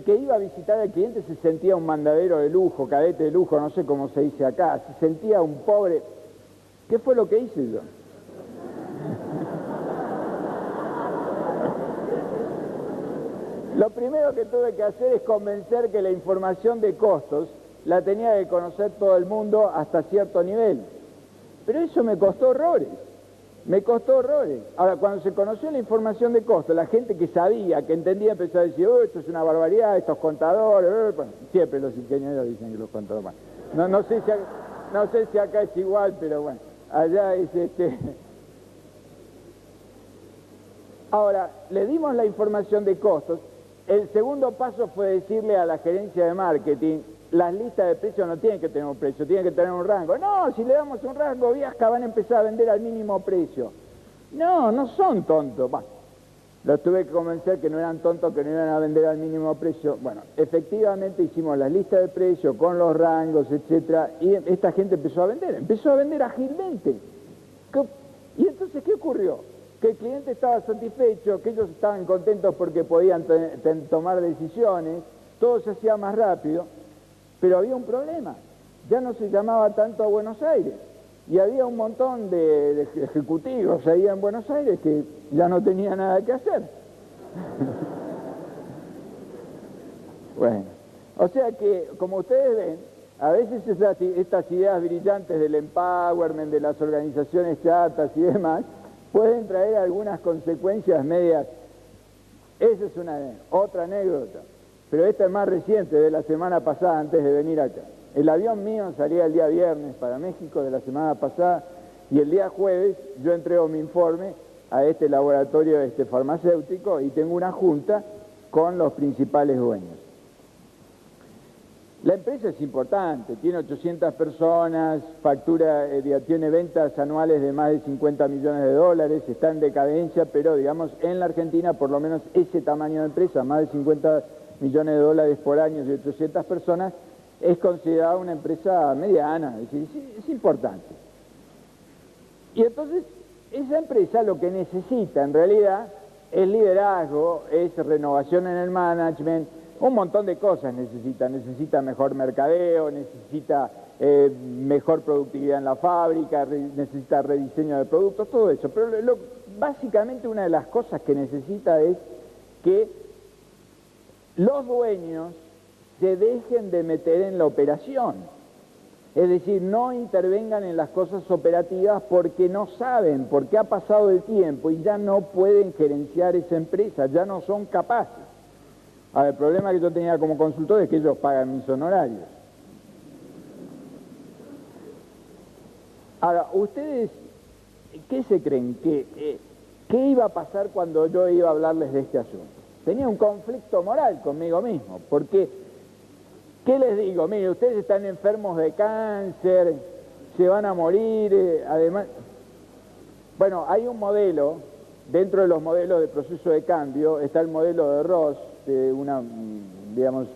Speaker 2: que iba a visitar al cliente se sentía un mandadero de lujo, cadete de lujo, no sé cómo se dice acá, se sentía un pobre. ¿Qué fue lo que hice yo? Lo primero que tuve que hacer es convencer que la información de costos la tenía que conocer todo el mundo hasta cierto nivel. Pero eso me costó horrores. Me costó horrores. Ahora, cuando se conoció la información de costo, la gente que sabía, que entendía, empezó a decir, esto es una barbaridad, estos contadores, bueno, siempre los ingenieros dicen que los contadores, bueno, no sé si acá es igual, pero bueno, allá es Ahora, le dimos la información de costos. El segundo paso fue decirle a la gerencia de marketing, las listas de precios no tienen que tener un precio, tienen que tener un rango. No, si le damos un rango, Viasca van a empezar a vender al mínimo precio. No son tontos. Bueno, los tuve que convencer que no eran tontos, que no iban a vender al mínimo precio. Bueno, efectivamente hicimos las listas de precios con los rangos, etcétera, y esta gente empezó a vender ágilmente. ¿Y entonces qué ocurrió? Que el cliente estaba satisfecho, que ellos estaban contentos porque podían tomar decisiones, todo se hacía más rápido. Pero había un problema, ya no se llamaba tanto a Buenos Aires, y había un montón de ejecutivos ahí en Buenos Aires que ya no tenía nada que hacer. Bueno, o sea que, como ustedes ven, a veces estas ideas brillantes del empowerment, de las organizaciones chatas y demás, pueden traer algunas consecuencias medias. Esa es otra anécdota. Pero esta es más reciente, de la semana pasada, antes de venir acá. El avión mío salía el día viernes para México de la semana pasada, y el día jueves yo entrego mi informe a este laboratorio farmacéutico y tengo una junta con los principales dueños. La empresa es importante, tiene 800 personas, tiene ventas anuales de más de 50 millones de dólares, está en decadencia, pero digamos en la Argentina por lo menos ese tamaño de empresa, más de 50 millones de dólares por año y 800 personas, es considerada una empresa mediana, es decir, es importante. Y entonces, esa empresa lo que necesita en realidad es liderazgo, es renovación en el management, un montón de cosas necesita mejor mercadeo, necesita mejor productividad en la fábrica, necesita rediseño de productos, todo eso. Pero básicamente una de las cosas que necesita es que los dueños se dejen de meter en la operación. Es decir, no intervengan en las cosas operativas porque no saben, porque ha pasado el tiempo y ya no pueden gerenciar esa empresa, ya no son capaces. Ahora, el problema que yo tenía como consultor es que ellos pagan mis honorarios. Ahora, ¿ustedes qué se creen? ¿Qué iba a pasar cuando yo iba a hablarles de este asunto? Tenía un conflicto moral conmigo mismo, porque, ¿qué les digo? Mire, ustedes están enfermos de cáncer, se van a morir, además... Bueno, hay un modelo, dentro de los modelos de proceso de cambio, está el modelo de Ross, digamos,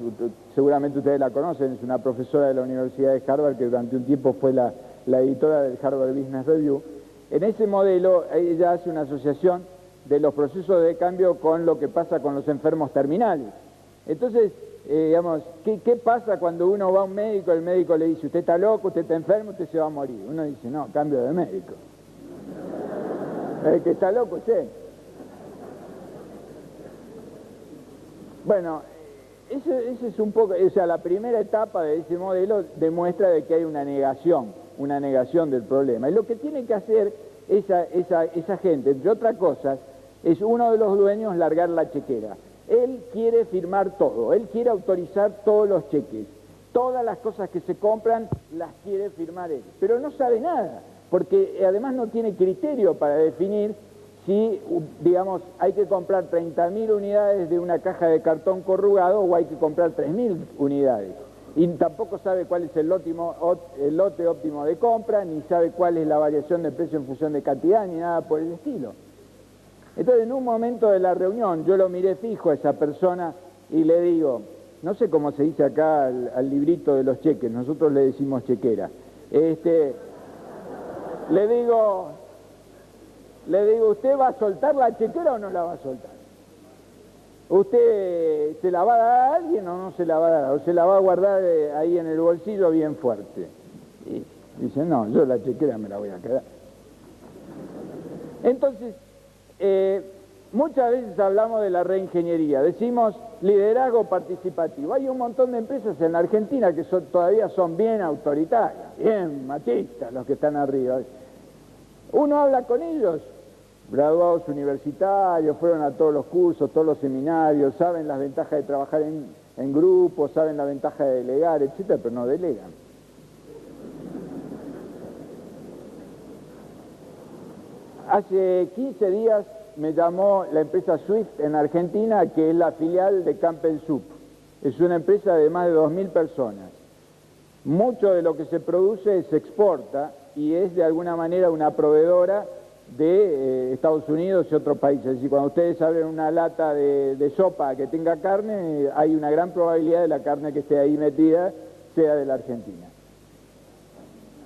Speaker 2: seguramente ustedes la conocen, es una profesora de la Universidad de Harvard que durante un tiempo fue la editora del Harvard Business Review. En ese modelo ella hace una asociación de los procesos de cambio con lo que pasa con los enfermos terminales. Entonces, digamos, ¿qué pasa cuando uno va a un médico? El médico le dice, usted está loco, usted está enfermo, usted se va a morir. Uno dice, no, cambio de médico. El que está loco, sí. Bueno, ese es un poco, o sea, la primera etapa de ese modelo demuestra de que hay una negación del problema. Y lo que tiene que hacer esa gente, entre otras cosas, es uno de los dueños largar la chequera. Él quiere firmar todo, él quiere autorizar todos los cheques. Todas las cosas que se compran las quiere firmar él, pero no sabe nada, porque además no tiene criterio para definir si, digamos, hay que comprar 30.000 unidades de una caja de cartón corrugado o hay que comprar 3.000 unidades. Y tampoco sabe cuál es el lote óptimo de compra, ni sabe cuál es la variación de precio en función de cantidad, ni nada por el estilo. Entonces, en un momento de la reunión, yo lo miré fijo a esa persona y le digo, no sé cómo se dice acá al librito de los cheques, nosotros le decimos chequera. Le digo, ¿usted va a soltar la chequera o no la va a soltar? ¿Usted se la va a dar a alguien o no se la va a dar? ¿O se la va a guardar ahí en el bolsillo bien fuerte? Y dice, no, yo la chequera me la voy a quedar. Entonces, muchas veces hablamos de la reingeniería, decimos liderazgo participativo. Hay un montón de empresas en la Argentina que todavía son bien autoritarias, bien machistas los que están arriba. Uno habla con ellos, graduados universitarios, fueron a todos los cursos, todos los seminarios, saben las ventajas de trabajar en grupo, saben la ventaja de delegar, etcétera, pero no delegan. Hace 15 días me llamó la empresa Swift en Argentina, que es la filial de Campbell Soup. Es una empresa de más de 2.000 personas. Mucho de lo que se produce se exporta y es de alguna manera una proveedora de Estados Unidos y otros países. Es decir, cuando ustedes abren una lata de sopa que tenga carne, hay una gran probabilidad de la carne que esté ahí metida sea de la Argentina.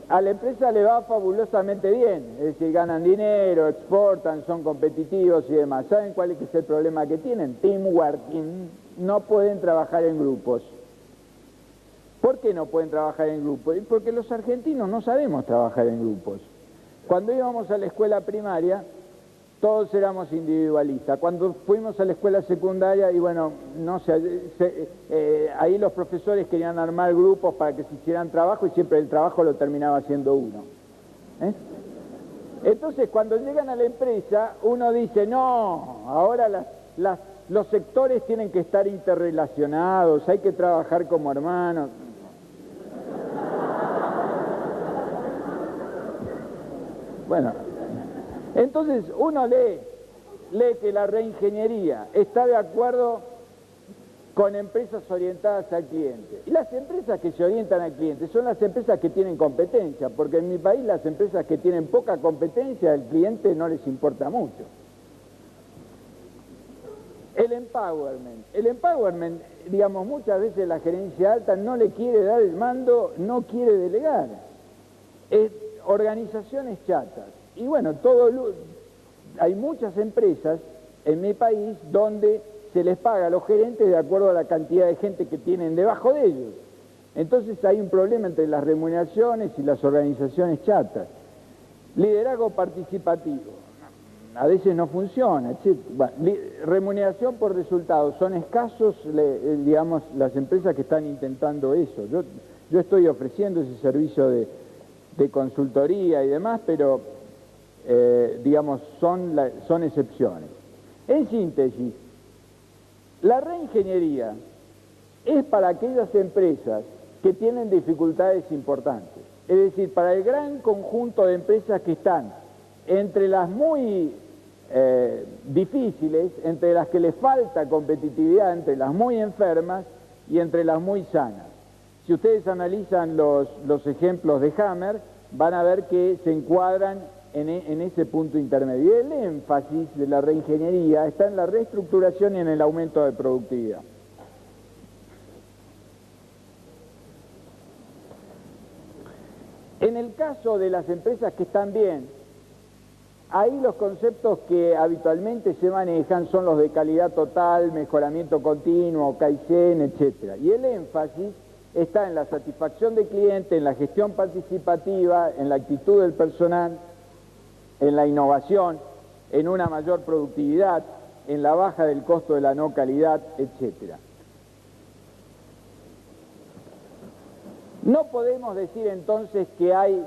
Speaker 2: A la empresa le va fabulosamente bien, es decir, ganan dinero, exportan, son competitivos y demás. ¿Saben cuál es el problema que tienen? Teamwork. No pueden trabajar en grupos. ¿Por qué no pueden trabajar en grupos? Porque los argentinos no sabemos trabajar en grupos. Cuando íbamos a la escuela primaria, todos éramos individualistas. Cuando fuimos a la escuela secundaria, y bueno, no sé, ahí los profesores querían armar grupos para que se hicieran trabajo y siempre el trabajo lo terminaba haciendo uno. Entonces, cuando llegan a la empresa, uno dice, no, ahora los sectores tienen que estar interrelacionados, hay que trabajar como hermanos. Bueno, entonces uno lee que la reingeniería está de acuerdo con empresas orientadas al cliente. Y las empresas que se orientan al cliente son las empresas que tienen competencia, porque en mi país las empresas que tienen poca competencia, al cliente no les importa mucho. El empowerment, digamos, muchas veces la gerencia alta no le quiere dar el mando, no quiere delegar. Organizaciones chatas. Y bueno, hay muchas empresas en mi país donde se les paga a los gerentes de acuerdo a la cantidad de gente que tienen debajo de ellos. Entonces hay un problema entre las remuneraciones y las organizaciones chatas. Liderazgo participativo. A veces no funciona. Bueno, remuneración por resultados. Son escasos, digamos, las empresas que están intentando eso. Yo estoy ofreciendo ese servicio de consultoría y demás, pero digamos, son excepciones. En síntesis, La reingeniería es para aquellas empresas que tienen dificultades importantes, es decir, para el gran conjunto de empresas que están entre las muy difíciles, entre las que les falta competitividad, entre las muy enfermas y entre las muy sanas. Si ustedes analizan los ejemplos de Hammer, van a ver que se encuadran en ese punto intermedio. El énfasis de la reingeniería está en la reestructuración y en el aumento de productividad. En el caso de las empresas que están bien, ahí los conceptos que habitualmente se manejan son los de calidad total, mejoramiento continuo, Kaizen, etc. Y el énfasis está en la satisfacción del cliente, en la gestión participativa, en la actitud del personal, en la innovación, en una mayor productividad, en la baja del costo de la no calidad, etc. No podemos decir entonces que hay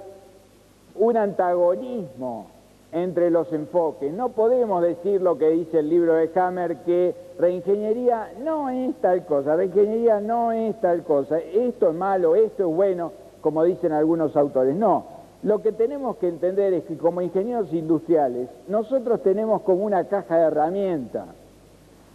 Speaker 2: un antagonismo entre los enfoques. No podemos decir lo que dice el libro de Hammer, que reingeniería no es tal cosa, reingeniería no es tal cosa, esto es malo, esto es bueno, como dicen algunos autores. No, lo que tenemos que entender es que como ingenieros industriales, nosotros tenemos como una caja de herramientas.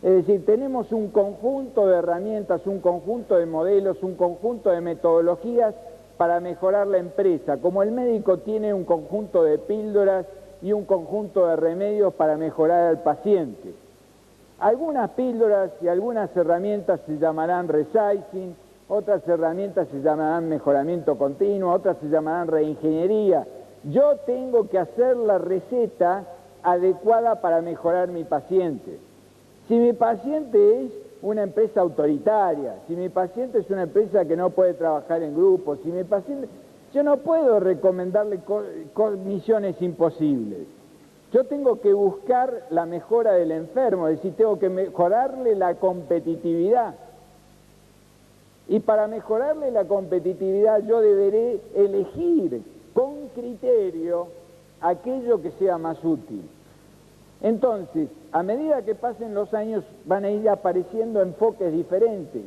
Speaker 2: Es decir, tenemos un conjunto de herramientas, un conjunto de modelos, un conjunto de metodologías para mejorar la empresa. Como el médico tiene un conjunto de píldoras y un conjunto de remedios para mejorar al paciente. Algunas píldoras y algunas herramientas se llamarán resizing, otras herramientas se llamarán mejoramiento continuo, otras se llamarán reingeniería. Yo tengo que hacer la receta adecuada para mejorar mi paciente. Si mi paciente es una empresa autoritaria, si mi paciente es una empresa que no puede trabajar en grupo, si mi paciente... Yo no puedo recomendarle misiones imposibles. Yo tengo que buscar la mejora del enfermo, es decir, tengo que mejorarle la competitividad. Y para mejorarle la competitividad yo deberé elegir con criterio aquello que sea más útil. Entonces, a medida que pasen los años van a ir apareciendo enfoques diferentes,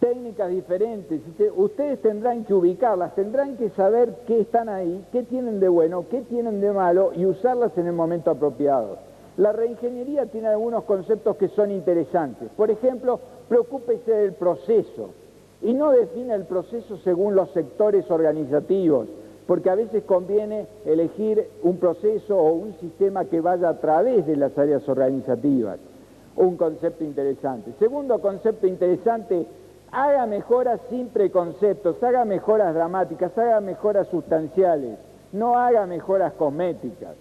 Speaker 2: técnicas diferentes. Ustedes tendrán que ubicarlas, tendrán que saber qué están ahí, qué tienen de bueno, qué tienen de malo y usarlas en el momento apropiado. La reingeniería tiene algunos conceptos que son interesantes. Por ejemplo, preocúpese del proceso y no define el proceso según los sectores organizativos, porque a veces conviene elegir un proceso o un sistema que vaya a través de las áreas organizativas. Un concepto interesante. Segundo concepto interesante, haga mejoras sin preconceptos, haga mejoras dramáticas, haga mejoras sustanciales, no haga mejoras cosméticas.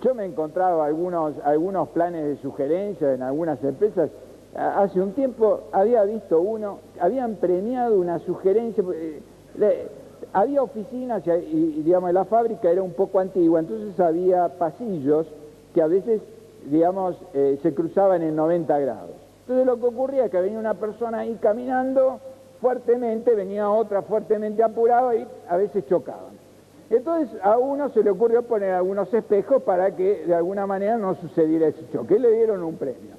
Speaker 2: Yo me he encontrado algunos planes de sugerencia en algunas empresas. Hace un tiempo había visto uno, habían premiado una sugerencia, había oficinas y digamos, la fábrica era un poco antigua, entonces había pasillos que a veces, digamos, se cruzaban en 90 grados. Entonces lo que ocurría es que venía una persona ahí caminando fuertemente, venía otra fuertemente apurada y a veces chocaban. Entonces a uno se le ocurrió poner algunos espejos para que de alguna manera no sucediera ese choque. Le dieron un premio.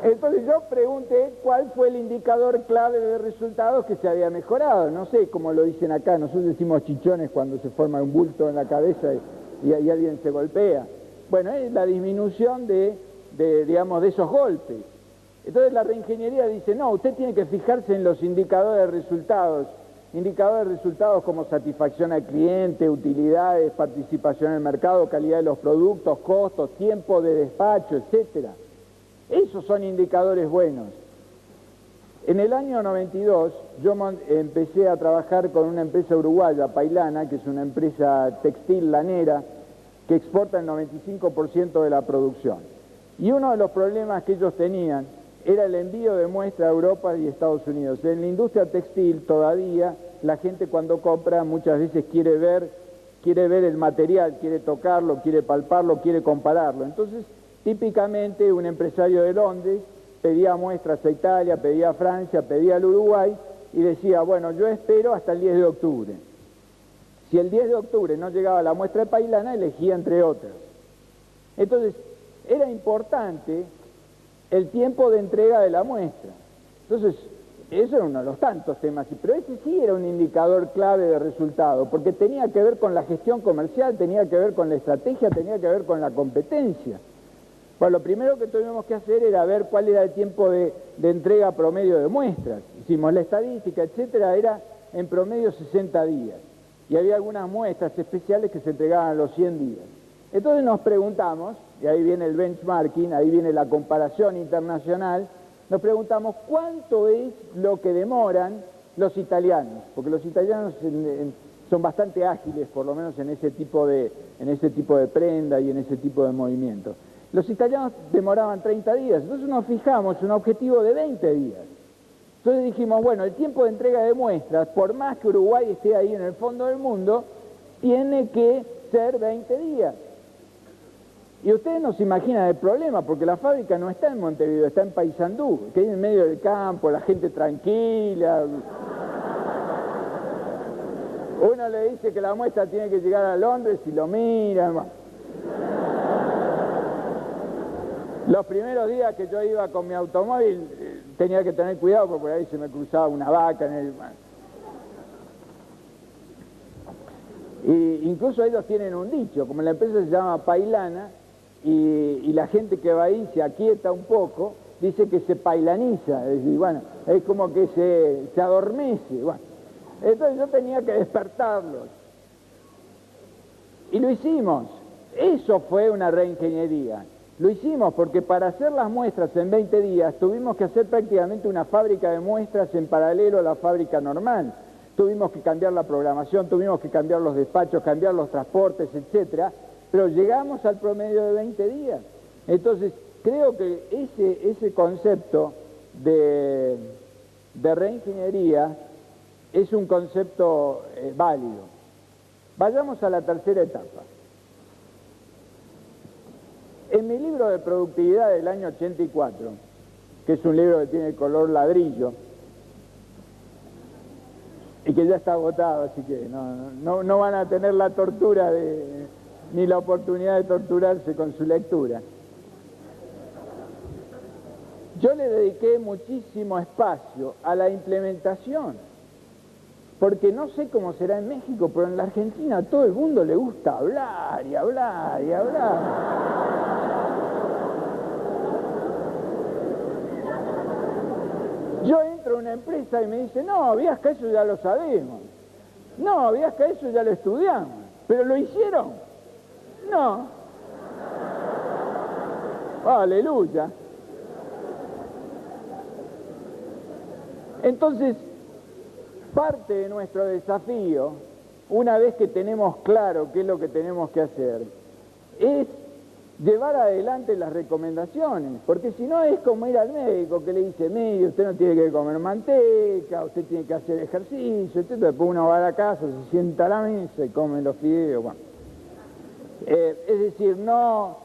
Speaker 2: Entonces yo pregunté cuál fue el indicador clave de resultados que se había mejorado. No sé cómo lo dicen acá, nosotros decimos chichones cuando se forma un bulto en la cabeza y alguien se golpea. Bueno, es la disminución de esos golpes. Entonces la reingeniería dice, no, usted tiene que fijarse en los indicadores de resultados. Indicadores de resultados como satisfacción al cliente, utilidades, participación en el mercado, calidad de los productos, costos, tiempo de despacho, etcétera. Esos son indicadores buenos. En el año 92 yo empecé a trabajar con una empresa uruguaya, Pailana, que es una empresa textil lanera, que exporta el 95% de la producción. Y uno de los problemas que ellos tenían era el envío de muestra a Europa y Estados Unidos. En la industria textil todavía la gente cuando compra muchas veces quiere ver el material, quiere tocarlo, quiere palparlo, quiere compararlo. Entonces, típicamente un empresario de Londres pedía muestras a Italia, pedía a Francia, pedía al Uruguay y decía, bueno, yo espero hasta el 10 de octubre. Si el 10 de octubre no llegaba la muestra de Pailana, elegía entre otras. Entonces, era importante el tiempo de entrega de la muestra. Entonces, eso era uno de los tantos temas, pero ese sí era un indicador clave de resultado, porque tenía que ver con la gestión comercial, tenía que ver con la estrategia, tenía que ver con la competencia. Bueno, lo primero que tuvimos que hacer era ver cuál era el tiempo de entrega promedio de muestras. Hicimos la estadística, etcétera, era en promedio 60 días. Y había algunas muestras especiales que se entregaban a los 100 días. Entonces nos preguntamos, y ahí viene el benchmarking, ahí viene la comparación internacional, nos preguntamos cuánto es lo que demoran los italianos, porque los italianos son bastante ágiles, por lo menos en ese tipo de prenda y en ese tipo de movimiento. Los italianos demoraban 30 días, entonces nos fijamos un objetivo de 20 días. Entonces dijimos, bueno, el tiempo de entrega de muestras, por más que Uruguay esté ahí en el fondo del mundo, tiene que ser 20 días. Y ustedes no se imaginan el problema, porque la fábrica no está en Montevideo, está en Paysandú, que hay en medio del campo, la gente tranquila. Uno le dice que la muestra tiene que llegar a Londres y lo miran. Los primeros días que yo iba con mi automóvil tenía que tener cuidado porque por ahí se me cruzaba una vaca en el... Y incluso ellos tienen un dicho, como la empresa se llama Pailana, y la gente que va ahí se aquieta un poco, dice que se pailaniza, es decir, bueno, es como que se adormece. Bueno, entonces yo tenía que despertarlos. Y lo hicimos. Eso fue una reingeniería. Lo hicimos porque para hacer las muestras en 20 días tuvimos que hacer prácticamente una fábrica de muestras en paralelo a la fábrica normal. Tuvimos que cambiar la programación, tuvimos que cambiar los despachos, cambiar los transportes, etcétera, pero llegamos al promedio de 20 días. Entonces, creo que ese concepto de reingeniería es un concepto válido. Vayamos a la tercera etapa. En mi libro de productividad del año 84, que es un libro que tiene color ladrillo, y que ya está agotado, así que no van a tener la tortura ni la oportunidad de torturarse con su lectura. Yo le dediqué muchísimo espacio a la implementación, porque no sé cómo será en México, pero en la Argentina a todo el mundo le gusta hablar y hablar y hablar. Yo entro a una empresa y me dice, no, Viasca, eso ya lo sabemos. No, Viasca, eso ya lo estudiamos. ¿Pero lo hicieron? No. Aleluya. Entonces, parte de nuestro desafío, una vez que tenemos claro qué es lo que tenemos que hacer, es llevar adelante las recomendaciones, porque si no es como ir al médico que le dice, mire, usted no tiene que comer manteca, usted tiene que hacer ejercicio, etc. Después uno va a la casa, se sienta a la mesa y come los fideos. Bueno. Es decir, no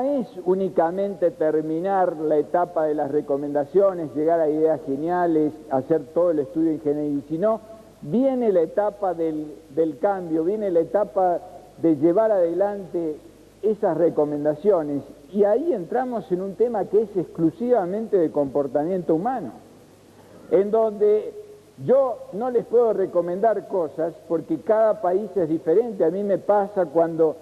Speaker 2: es únicamente terminar la etapa de las recomendaciones, llegar a ideas geniales, hacer todo el estudio de ingeniería, sino viene la etapa del cambio, viene la etapa de llevar adelante esas recomendaciones, y ahí entramos en un tema que es exclusivamente de comportamiento humano, en donde yo no les puedo recomendar cosas porque cada país es diferente. A mí me pasa cuando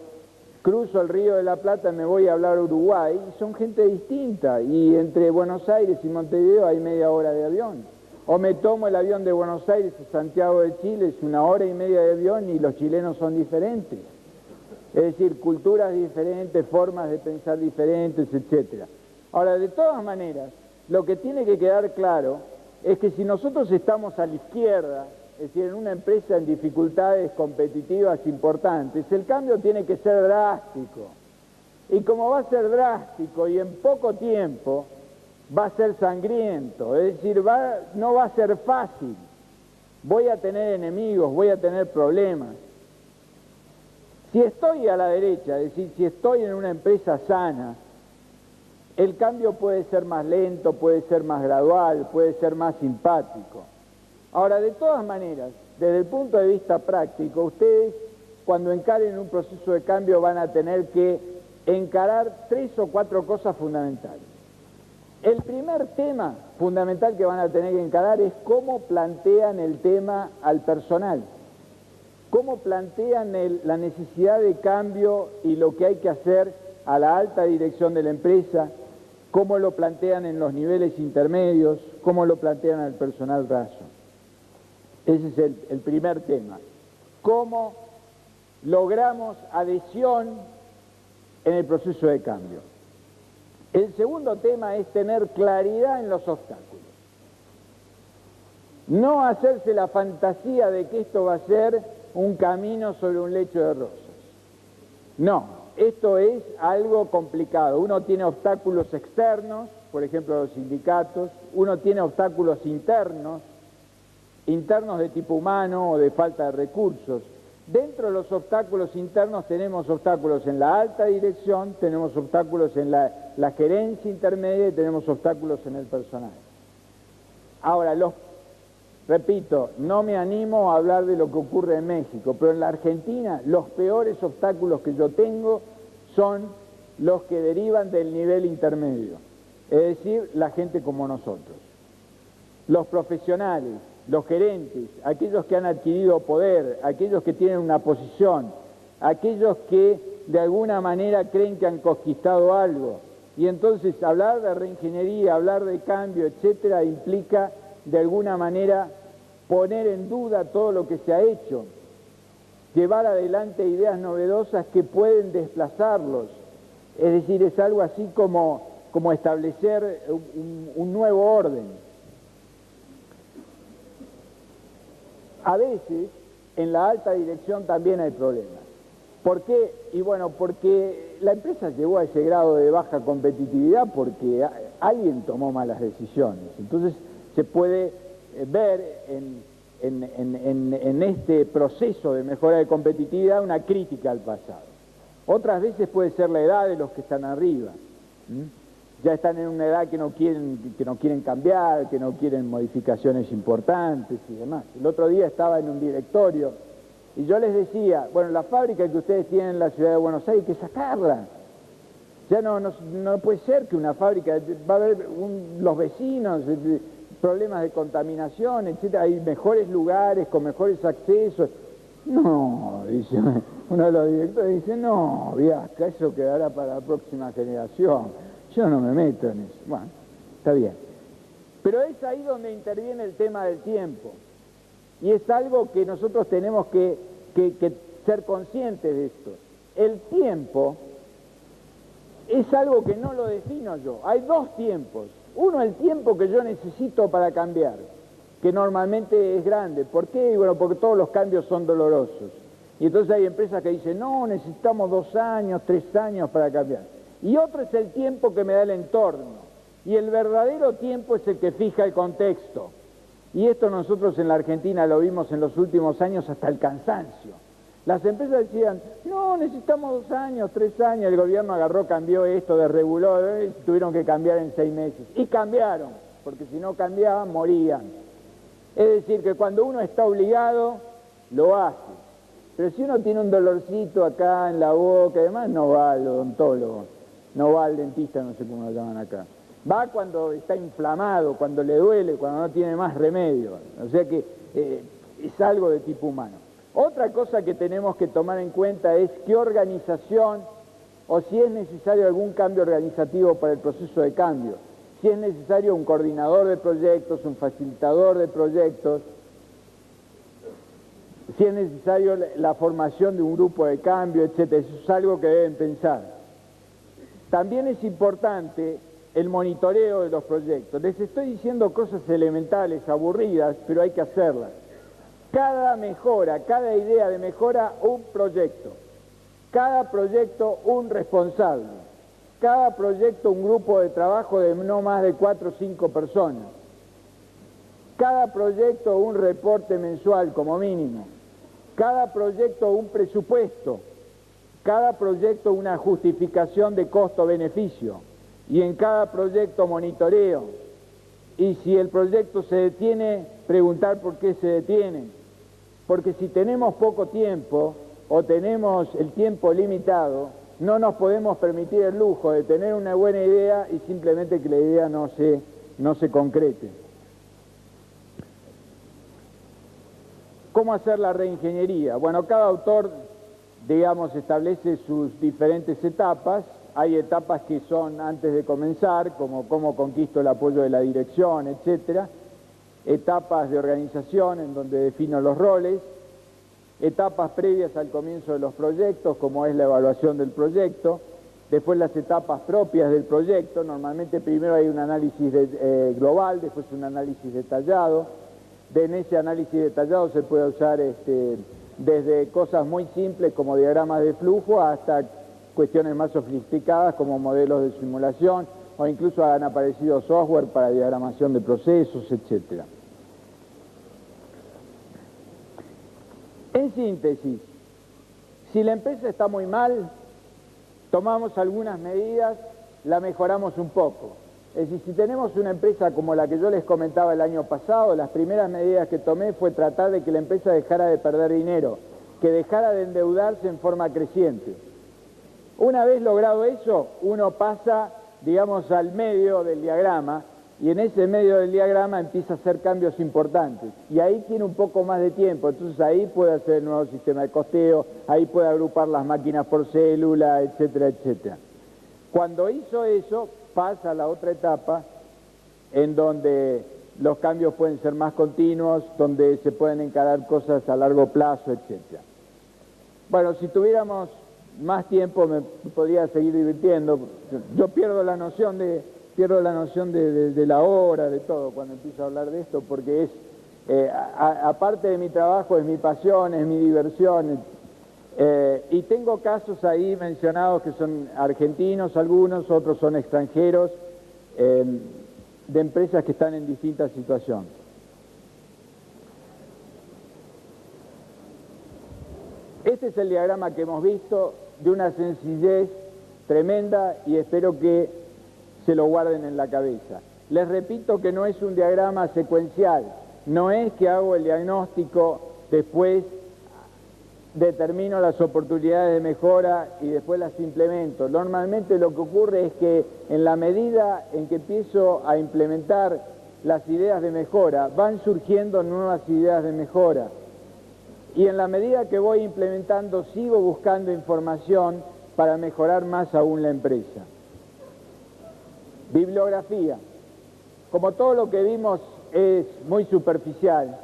Speaker 2: cruzo el Río de la Plata, me voy a hablar a Uruguay, y son gente distinta, y entre Buenos Aires y Montevideo hay media hora de avión. O me tomo el avión de Buenos Aires a Santiago de Chile, es 1 hora y media de avión y los chilenos son diferentes. Es decir, culturas diferentes, formas de pensar diferentes, etc. Ahora, de todas maneras, lo que tiene que quedar claro es que si nosotros estamos a la izquierda, es decir, en una empresa en dificultades competitivas importantes, el cambio tiene que ser drástico. Y como va a ser drástico y en poco tiempo, va a ser sangriento, es decir, no va a ser fácil. Voy a tener enemigos, voy a tener problemas. Si estoy a la derecha, es decir, si estoy en una empresa sana, el cambio puede ser más lento, puede ser más gradual, puede ser más simpático. Ahora, de todas maneras, desde el punto de vista práctico, ustedes cuando encaren un proceso de cambio van a tener que encarar 3 o 4 cosas fundamentales. El primer tema fundamental que van a tener que encarar es cómo plantean el tema al personal, cómo plantean la necesidad de cambio y lo que hay que hacer a la alta dirección de la empresa, cómo lo plantean en los niveles intermedios, cómo lo plantean al personal raso. Ese es el primer tema. ¿Cómo logramos adhesión en el proceso de cambio? El segundo tema es tener claridad en los obstáculos. No hacerse la fantasía de que esto va a ser un camino sobre un lecho de rosas. No, esto es algo complicado. Uno tiene obstáculos externos, por ejemplo los sindicatos, uno tiene obstáculos internos de tipo humano o de falta de recursos. Dentro de los obstáculos internos tenemos obstáculos en la alta dirección, tenemos obstáculos en la gerencia intermedia y tenemos obstáculos en el personal. Ahora, repito, no me animo a hablar de lo que ocurre en México, pero en la Argentina los peores obstáculos que yo tengo son los que derivan del nivel intermedio, es decir, la gente como nosotros, los profesionales, los gerentes, aquellos que han adquirido poder, aquellos que tienen una posición, aquellos que de alguna manera creen que han conquistado algo. Y entonces hablar de reingeniería, hablar de cambio, etcétera, implica de alguna manera poner en duda todo lo que se ha hecho, llevar adelante ideas novedosas que pueden desplazarlos. Es decir, es algo así como establecer un nuevo orden. A veces, en la alta dirección también hay problemas. ¿Por qué? Y bueno, porque la empresa llegó a ese grado de baja competitividad porque alguien tomó malas decisiones. Entonces, se puede ver en este proceso de mejora de competitividad una crítica al pasado. Otras veces puede ser la edad de los que están arriba. Ya están en una edad que no quieren cambiar, que no quieren modificaciones importantes y demás. El otro día estaba en un directorio y yo les decía, bueno, la fábrica que ustedes tienen en la ciudad de Buenos Aires hay que sacarla. Ya no puede ser que una fábrica, va a haber los vecinos, problemas de contaminación, etcétera, hay mejores lugares con mejores accesos. No, dice uno de los directores, dice, no, Viasca, eso quedará para la próxima generación. Yo no me meto en eso. Bueno, está bien. Pero es ahí donde interviene el tema del tiempo. Y es algo que nosotros tenemos que ser conscientes de esto. El tiempo es algo que no lo defino yo. Hay 2 tiempos. Uno, el tiempo que yo necesito para cambiar, que normalmente es grande. ¿Por qué? Bueno, porque todos los cambios son dolorosos. Y entonces hay empresas que dicen, no, necesitamos 2 años, 3 años para cambiar. Y otro es el tiempo que me da el entorno. Y el verdadero tiempo es el que fija el contexto. Y esto nosotros en la Argentina lo vimos en los últimos años hasta el cansancio. Las empresas decían, no, necesitamos 2 años, 3 años. El gobierno agarró, cambió esto, desreguló, tuvieron que cambiar en 6 meses. Y cambiaron, porque si no cambiaban, morían. Es decir, que cuando uno está obligado, lo hace. Pero si uno tiene un dolorcito acá en la boca y demás, no va al odontólogo. No va al dentista, no sé cómo lo llaman acá. Va cuando está inflamado, cuando le duele, cuando no tiene más remedio. O sea que es algo de tipo humano. Otra cosa que tenemos que tomar en cuenta es qué organización o si es necesario algún cambio organizativo para el proceso de cambio. Si es necesario un coordinador de proyectos, un facilitador de proyectos, si es necesario la formación de un grupo de cambio, etc. Eso es algo que deben pensar. También es importante el monitoreo de los proyectos. Les estoy diciendo cosas elementales, aburridas, pero hay que hacerlas. Cada mejora, cada idea de mejora, un proyecto. Cada proyecto, un responsable. Cada proyecto, un grupo de trabajo de no más de 4 o 5 personas. Cada proyecto, un reporte mensual como mínimo. Cada proyecto, un presupuesto. Cada proyecto una justificación de costo-beneficio y en cada proyecto monitoreo. Y si el proyecto se detiene, preguntar por qué se detiene. porque si tenemos poco tiempo o tenemos el tiempo limitado, no nos podemos permitir el lujo de tener una buena idea y simplemente que la idea no se concrete. ¿Cómo hacer la reingeniería? Bueno, cada autor, digamos, establece sus diferentes etapas. Hay etapas que son antes de comenzar, como cómo conquisto el apoyo de la dirección, etcétera. Etapas de organización en donde defino los roles. Etapas previas al comienzo de los proyectos, como es la evaluación del proyecto. Después las etapas propias del proyecto. Normalmente primero hay un análisis global, después un análisis detallado. En ese análisis detallado se puede usar desde cosas muy simples como diagramas de flujo hasta cuestiones más sofisticadas como modelos de simulación, o incluso han aparecido software para diagramación de procesos, etc. En síntesis, si la empresa está muy mal, tomamos algunas medidas, la mejoramos un poco. Es decir, si tenemos una empresa como la que yo les comentaba el año pasado, las primeras medidas que tomé fue tratar de que la empresa dejara de perder dinero, que dejara de endeudarse en forma creciente. Una vez logrado eso, uno pasa, digamos, al medio del diagrama, y en ese medio del diagrama empieza a hacer cambios importantes. Y ahí tiene un poco más de tiempo, entonces ahí puede hacer el nuevo sistema de costeo, ahí puede agrupar las máquinas por célula, etcétera, etcétera. Cuando hizo eso, pasa a la otra etapa en donde los cambios pueden ser más continuos, donde se pueden encarar cosas a largo plazo, etc. Bueno, si tuviéramos más tiempo me podría seguir divirtiendo. Yo pierdo la noción de la hora, de todo, cuando empiezo a hablar de esto, porque es, aparte de mi trabajo, es mi pasión, es mi diversión. Y tengo casos ahí mencionados que son argentinos algunos, otros son extranjeros, de empresas que están en distintas situaciones. Este es el diagrama que hemos visto, de una sencillez tremenda, y espero que se lo guarden en la cabeza. Les repito que no es un diagrama secuencial, no es que hago el diagnóstico, después determino las oportunidades de mejora y después las implemento. Normalmente lo que ocurre es que en la medida en que empiezo a implementar las ideas de mejora, van surgiendo nuevas ideas de mejora. Y en la medida que voy implementando, sigo buscando información para mejorar más aún la empresa. Bibliografía. Como todo lo que vimos es muy superficial,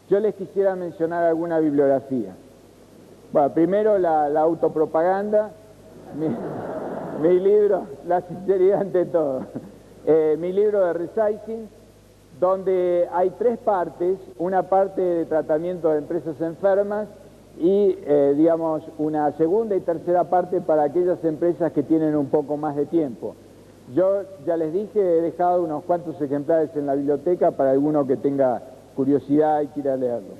Speaker 2: yo les quisiera mencionar alguna bibliografía. Bueno, primero la autopropaganda, mi libro, la sinceridad ante todo, mi libro de Resizing, donde hay 3 partes, una parte de tratamiento de empresas enfermas y, digamos, una segunda y tercera parte para aquellas empresas que tienen un poco más de tiempo. Yo ya les dije, he dejado unos cuantos ejemplares en la biblioteca para alguno que tenga curiosidad y quiera leerlo.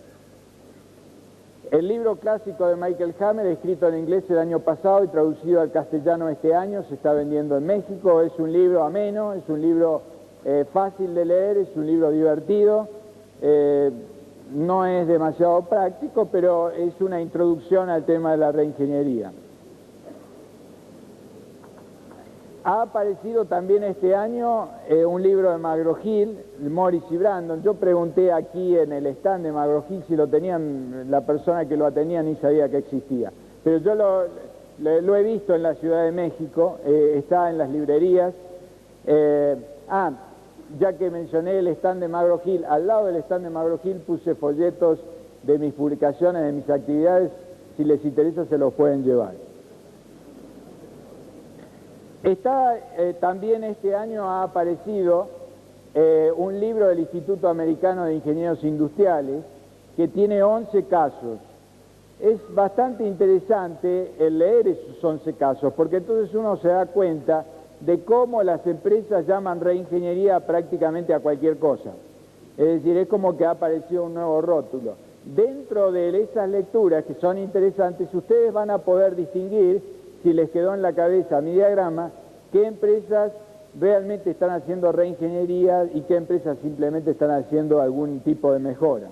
Speaker 2: El libro clásico de Michael Hammer, escrito en inglés el año pasado y traducido al castellano este año, se está vendiendo en México. Es un libro ameno, es un libro fácil de leer, es un libro divertido, no es demasiado práctico, pero es una introducción al tema de la reingeniería. Ha aparecido también este año un libro de McGraw-Hill, Morris y Brandon. Yo pregunté aquí en el stand de McGraw-Hill si lo tenían, la persona que lo atendía ni sabía que existía. Pero yo lo he visto en la Ciudad de México, está en las librerías. Ya que mencioné el stand de McGraw-Hill, al lado del stand de McGraw-Hill puse folletos de mis publicaciones, de mis actividades. Si les interesa se los pueden llevar. También este año ha aparecido un libro del Instituto Americano de Ingenieros Industriales que tiene 11 casos. Es bastante interesante el leer esos 11 casos, porque entonces uno se da cuenta de cómo las empresas llaman reingeniería prácticamente a cualquier cosa. Es decir, es como que ha aparecido un nuevo rótulo. Dentro de esas lecturas que son interesantes, ustedes van a poder distinguir, si les quedó en la cabeza mi diagrama, qué empresas realmente están haciendo reingeniería y qué empresas simplemente están haciendo algún tipo de mejora.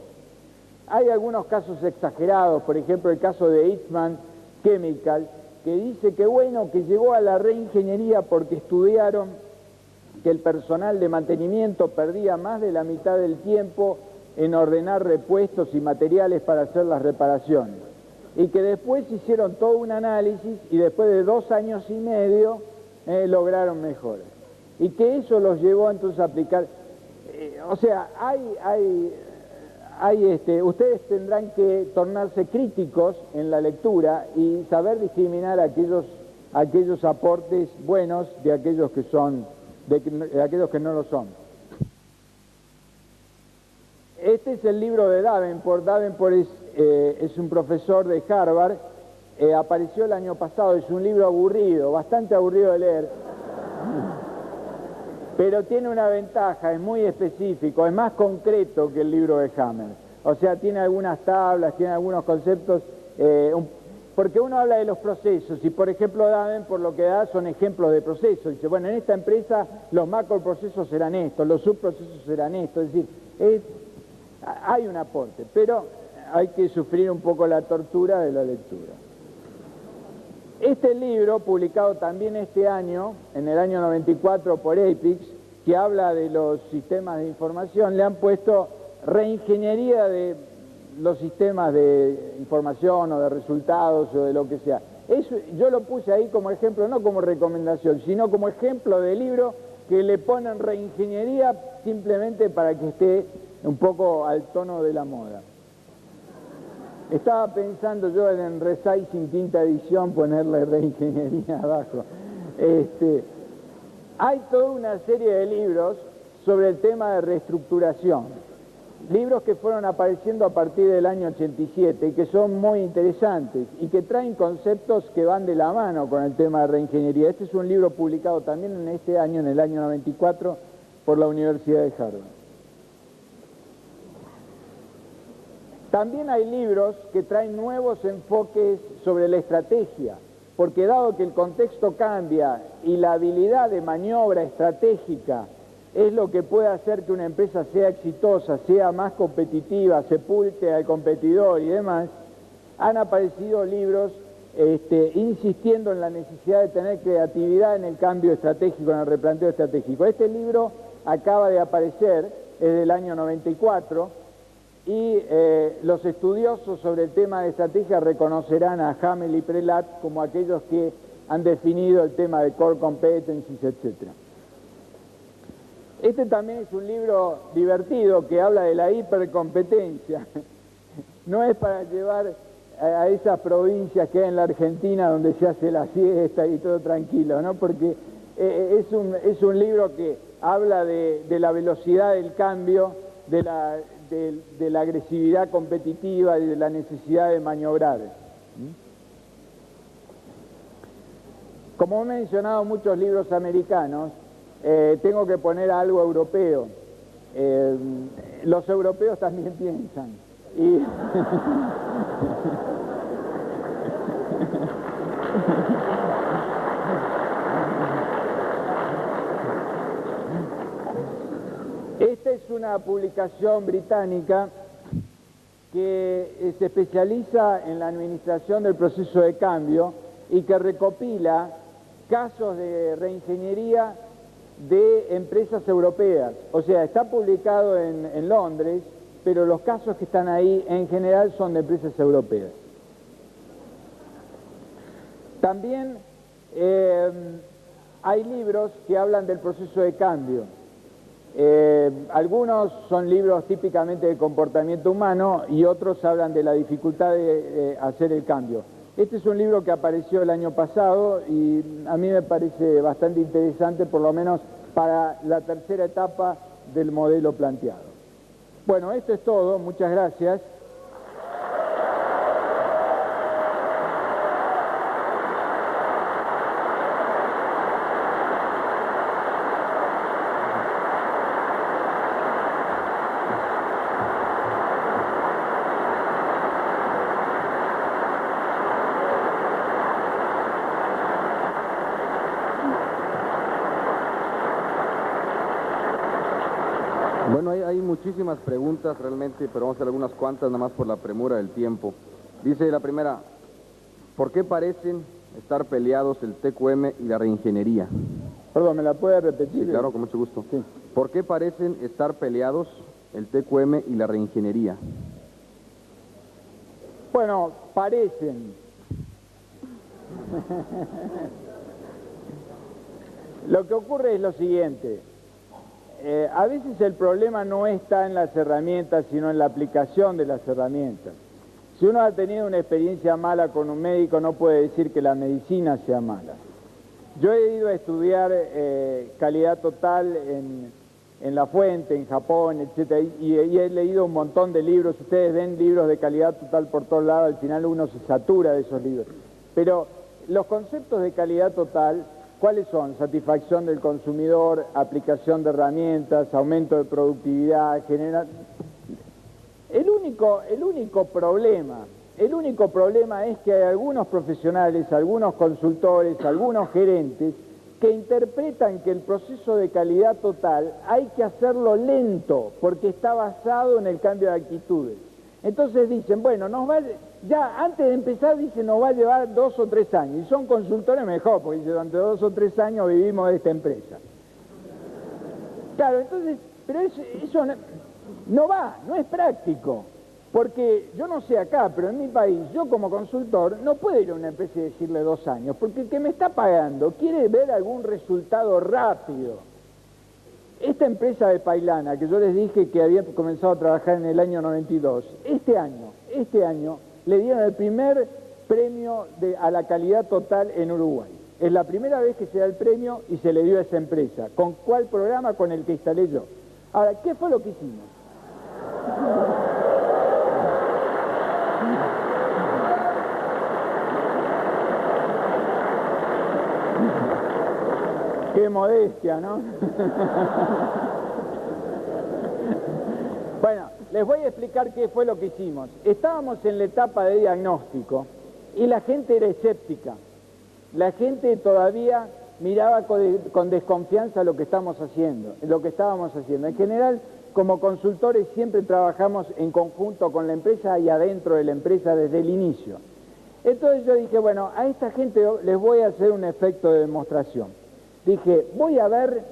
Speaker 2: Hay algunos casos exagerados, por ejemplo el caso de Eastman Chemical, que dice que bueno, que llegó a la reingeniería porque estudiaron que el personal de mantenimiento perdía más de la mitad del tiempo en ordenar repuestos y materiales para hacer las reparaciones. Y que después hicieron todo un análisis y después de 2 años y medio lograron mejoras. Y que eso los llevó entonces a aplicar. O sea, ustedes tendrán que tornarse críticos en la lectura y saber discriminar aquellos aportes buenos de aquellos que son, de aquellos que no lo son. Este es el libro de Davenport. Davenport es un profesor de Harvard, apareció el año pasado, es un libro aburrido, bastante aburrido de leer, pero tiene una ventaja, es muy específico, es más concreto que el libro de Hammer. O sea, tiene algunas tablas, tiene algunos conceptos, porque uno habla de los procesos y, por ejemplo, Davenport lo que da son ejemplos de procesos. Dice, bueno, en esta empresa los macroprocesos serán estos, los subprocesos serán estos, es decir, hay un aporte, pero hay que sufrir un poco la tortura de la lectura. Este libro, publicado también este año, en el año 94 por Apex, que habla de los sistemas de información, le han puesto reingeniería de los sistemas de información o de resultados o de lo que sea. Eso, yo lo puse ahí como ejemplo, no como recomendación, sino como ejemplo de libro que le ponen reingeniería simplemente para que esté un poco al tono de la moda. Estaba pensando yo en Resizing quinta edición ponerle reingeniería abajo. Hay toda una serie de libros sobre el tema de reestructuración. Libros que fueron apareciendo a partir del año 87 y que son muy interesantes y que traen conceptos que van de la mano con el tema de reingeniería. Este es un libro publicado también en este año, en el año 94, por la Universidad de Harvard. También hay libros que traen nuevos enfoques sobre la estrategia, porque dado que el contexto cambia y la habilidad de maniobra estratégica es lo que puede hacer que una empresa sea exitosa, sea más competitiva, sepulte al competidor y demás, han aparecido libros insistiendo en la necesidad de tener creatividad en el cambio estratégico, en el replanteo estratégico. Este libro acaba de aparecer, es del año 94, y los estudiosos sobre el tema de estrategia reconocerán a Hamel y Prelat como aquellos que han definido el tema de core competencies, etc. Este también es un libro divertido que habla de la hipercompetencia. No es para llevar a esas provincias que hay en la Argentina donde se hace la siesta y todo tranquilo, ¿no? Porque es un libro que habla de la velocidad del cambio, de la agresividad competitiva y de la necesidad de maniobrar. Como he mencionado muchos libros americanos, tengo que poner algo europeo. Los europeos también piensan. Y esta es una publicación británica que se especializa en la administración del proceso de cambio y que recopila casos de reingeniería de empresas europeas. O sea, está publicado en Londres, pero los casos que están ahí en general son de empresas europeas. También hay libros que hablan del proceso de cambio. Algunos son libros típicamente de comportamiento humano y otros hablan de la dificultad de hacer el cambio. Este es un libro que apareció el año pasado y a mí me parece bastante interesante, por lo menos para la tercera etapa del modelo planteado. Bueno, esto es todo. Muchas gracias.
Speaker 3: Bueno, hay muchísimas preguntas realmente, pero vamos a hacer algunas cuantas nada más por la premura del tiempo. Dice la primera, ¿por qué parecen estar peleados el TQM y la reingeniería?
Speaker 2: Perdón, ¿me la puede repetir?
Speaker 3: Sí, claro, con mucho gusto.
Speaker 2: Sí.
Speaker 3: ¿Por qué parecen estar peleados el TQM y la reingeniería?
Speaker 2: Bueno, parecen. Lo que ocurre es lo siguiente. A veces el problema no está en las herramientas, sino en la aplicación de las herramientas. Si uno ha tenido una experiencia mala con un médico, no puede decir que la medicina sea mala. Yo he ido a estudiar calidad total en La Fuente, en Japón, etcétera, y he leído un montón de libros. Ustedes ven libros de calidad total por todos lados, al final uno se satura de esos libros. Pero los conceptos de calidad total, ¿cuáles son? Satisfacción del consumidor, aplicación de herramientas, aumento de productividad, El único problema es que hay algunos profesionales, algunos consultores, algunos gerentes que interpretan que el proceso de calidad total hay que hacerlo lento porque está basado en el cambio de actitudes. Entonces dicen, bueno, ya antes de empezar dicen nos va a llevar 2 o 3 años, y son consultores mejor, porque dicen, durante 2 o 3 años vivimos de esta empresa. Claro, entonces, pero eso no es práctico, porque yo no sé acá, pero en mi país, yo como consultor no puedo ir a una empresa y decirle 2 años, porque el que me está pagando quiere ver algún resultado rápido. Esta empresa de Pailana, que yo les dije que había comenzado a trabajar en el año 92, este año le dieron el primer premio a la calidad total en Uruguay. Es la primera vez que se da el premio y se le dio a esa empresa. ¿Con cuál programa? Con el que instalé yo. Ahora, ¿qué fue lo que hicimos? Qué modestia, ¿no? Bueno, les voy a explicar qué fue lo que hicimos. Estábamos en la etapa de diagnóstico y la gente era escéptica. La gente todavía miraba con desconfianza lo que estábamos haciendo. En general, como consultores siempre trabajamos en conjunto con la empresa y adentro de la empresa desde el inicio. Entonces yo dije, bueno, a esta gente les voy a hacer un efecto de demostración. Dije, voy a ver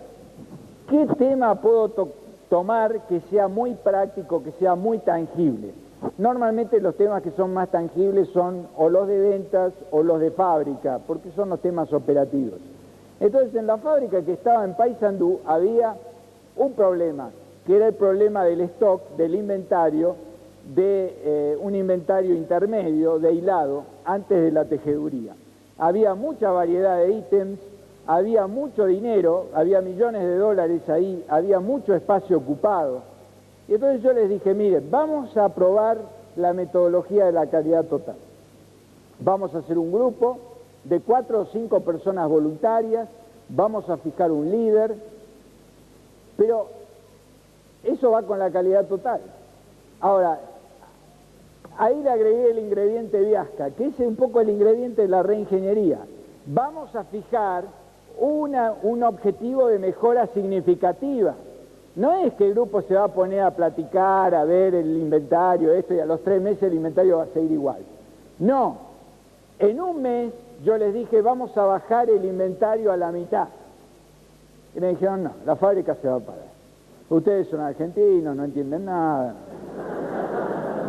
Speaker 2: qué tema puedo tomar que sea muy práctico, que sea muy tangible. Normalmente los temas que son más tangibles son o los de ventas o los de fábrica, porque son los temas operativos. Entonces en la fábrica que estaba en Paysandú había un problema, que era el problema del stock, del inventario, de un inventario intermedio, de hilado, antes de la tejeduría. Había mucha variedad de ítems, había mucho dinero, había millones de dólares ahí, había mucho espacio ocupado. Y entonces yo les dije, miren, vamos a probar la metodología de la calidad total. Vamos a hacer un grupo de 4 o 5 personas voluntarias, vamos a fijar un líder, pero eso va con la calidad total. Ahora, ahí le agregué el ingrediente Viasca, que es un poco el ingrediente de la reingeniería. Vamos a fijar un objetivo de mejora significativa. No es que el grupo se va a poner a platicar, a ver el inventario, esto, y a los 3 meses el inventario va a seguir igual. No, en un mes yo les dije, vamos a bajar el inventario a la mitad. Y me dijeron, no, la fábrica se va a parar. Ustedes son argentinos, no entienden nada.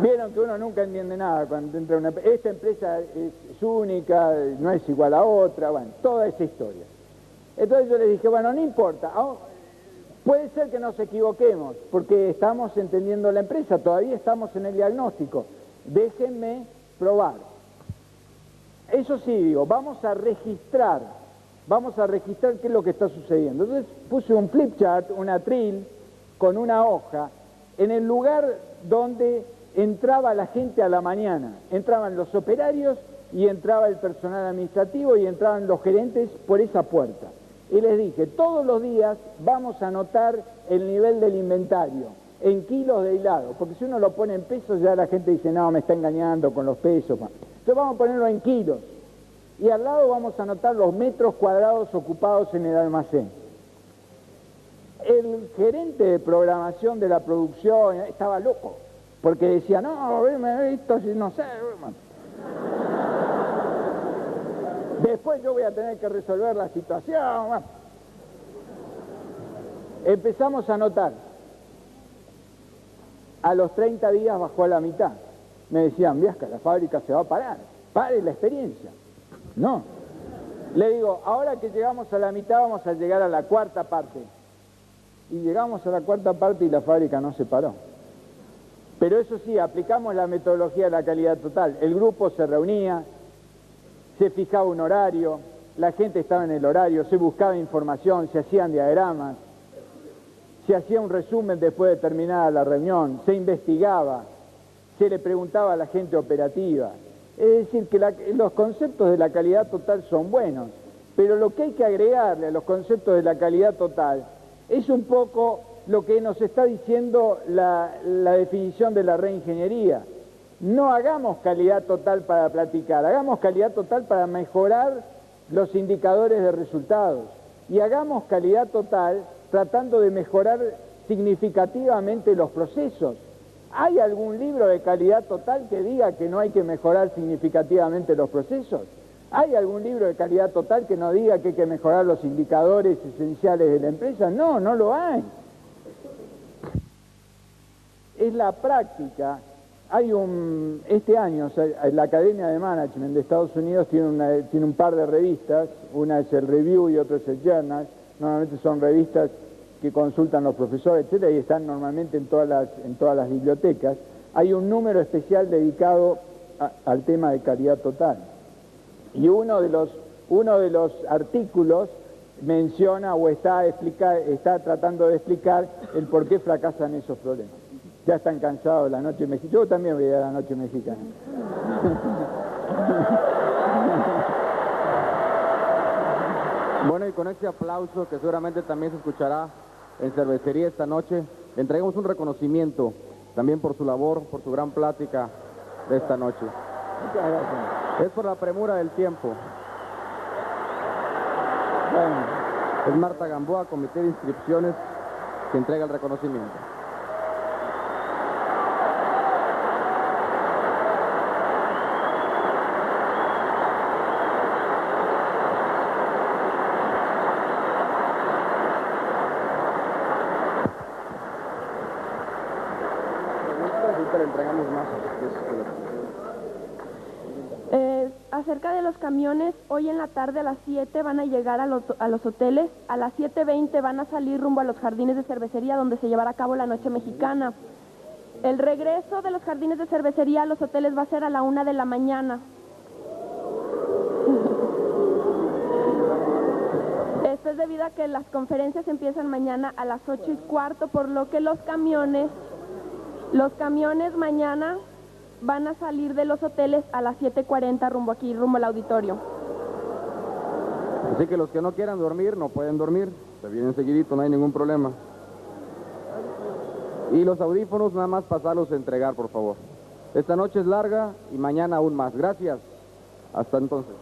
Speaker 2: Vieron que uno nunca entiende nada cuando entra una empresa. Esta empresa es única, no es igual a otra, bueno, toda esa historia. Entonces yo les dije, bueno, no importa, puede ser que nos equivoquemos, porque estamos entendiendo la empresa, todavía estamos en el diagnóstico, déjenme probar. Eso sí, digo, vamos a registrar qué es lo que está sucediendo. Entonces puse un flip chart, un atril, con una hoja, en el lugar donde entraba la gente a la mañana. Entraban los operarios y entraba el personal administrativo y entraban los gerentes por esa puerta. Y les dije, todos los días vamos a anotar el nivel del inventario en kilos de hilado, porque si uno lo pone en pesos ya la gente dice, no, me está engañando con los pesos. Entonces vamos a ponerlo en kilos. Y al lado vamos a anotar los metros cuadrados ocupados en el almacén. El gerente de programación de la producción estaba loco, porque decía, no, esto no sé. Después yo voy a tener que resolver la situación. Empezamos a notar. A los 30 días bajó a la mitad. Me decían, Viasca, la fábrica se va a parar. Pare la experiencia. No. Le digo, ahora que llegamos a la mitad vamos a llegar a la cuarta parte. Y llegamos a la cuarta parte y la fábrica no se paró. Pero eso sí, aplicamos la metodología de la calidad total. El grupo se reunía, se fijaba un horario, la gente estaba en el horario, se buscaba información, se hacían diagramas, se hacía un resumen después de terminada la reunión, se investigaba, se le preguntaba a la gente operativa. Es decir, que los conceptos de la calidad total son buenos, pero lo que hay que agregarle a los conceptos de la calidad total es un poco lo que nos está diciendo la definición de la reingeniería. No hagamos calidad total para platicar, hagamos calidad total para mejorar los indicadores de resultados y hagamos calidad total tratando de mejorar significativamente los procesos. ¿Hay algún libro de calidad total que diga que no hay que mejorar significativamente los procesos? ¿Hay algún libro de calidad total que no diga que hay que mejorar los indicadores esenciales de la empresa? No, no lo hay. Es la práctica. Este año, la Academia de Management de Estados Unidos tiene un par de revistas, una es el Review y otra es el Journal. Normalmente son revistas que consultan los profesores, etcétera, y están normalmente en todas las bibliotecas. Hay un número especial dedicado al tema de calidad total. Y uno de los artículos menciona o está tratando de explicar el por qué fracasan esos problemas. Ya están cansados de la noche mexicana. Yo también voy a la noche mexicana.
Speaker 3: Bueno, y con este aplauso que seguramente también se escuchará en cervecería esta noche, le entregamos un reconocimiento también por su labor, por su gran plática de esta noche.
Speaker 2: Muchas gracias.
Speaker 3: Es por la premura del tiempo.
Speaker 2: Bueno.
Speaker 3: Es Marta Gamboa, Comité de Inscripciones, que entrega el reconocimiento. Le entregamos más.
Speaker 1: Acerca de los camiones, hoy en la tarde a las 7 van a llegar a los hoteles, a las 7:20 van a salir rumbo a los jardines de cervecería donde se llevará a cabo la noche mexicana. El regreso de los jardines de cervecería a los hoteles va a ser a la 1 de la mañana. Esto es debido a que las conferencias empiezan mañana a las 8:15, por lo que los camiones mañana van a salir de los hoteles a las 7:40 rumbo al auditorio.
Speaker 3: Así que los que no quieran dormir, no pueden dormir. Se vienen seguidito, no hay ningún problema. Y los audífonos nada más pasarlos a entregar, por favor. Esta noche es larga y mañana aún más. Gracias. Hasta entonces.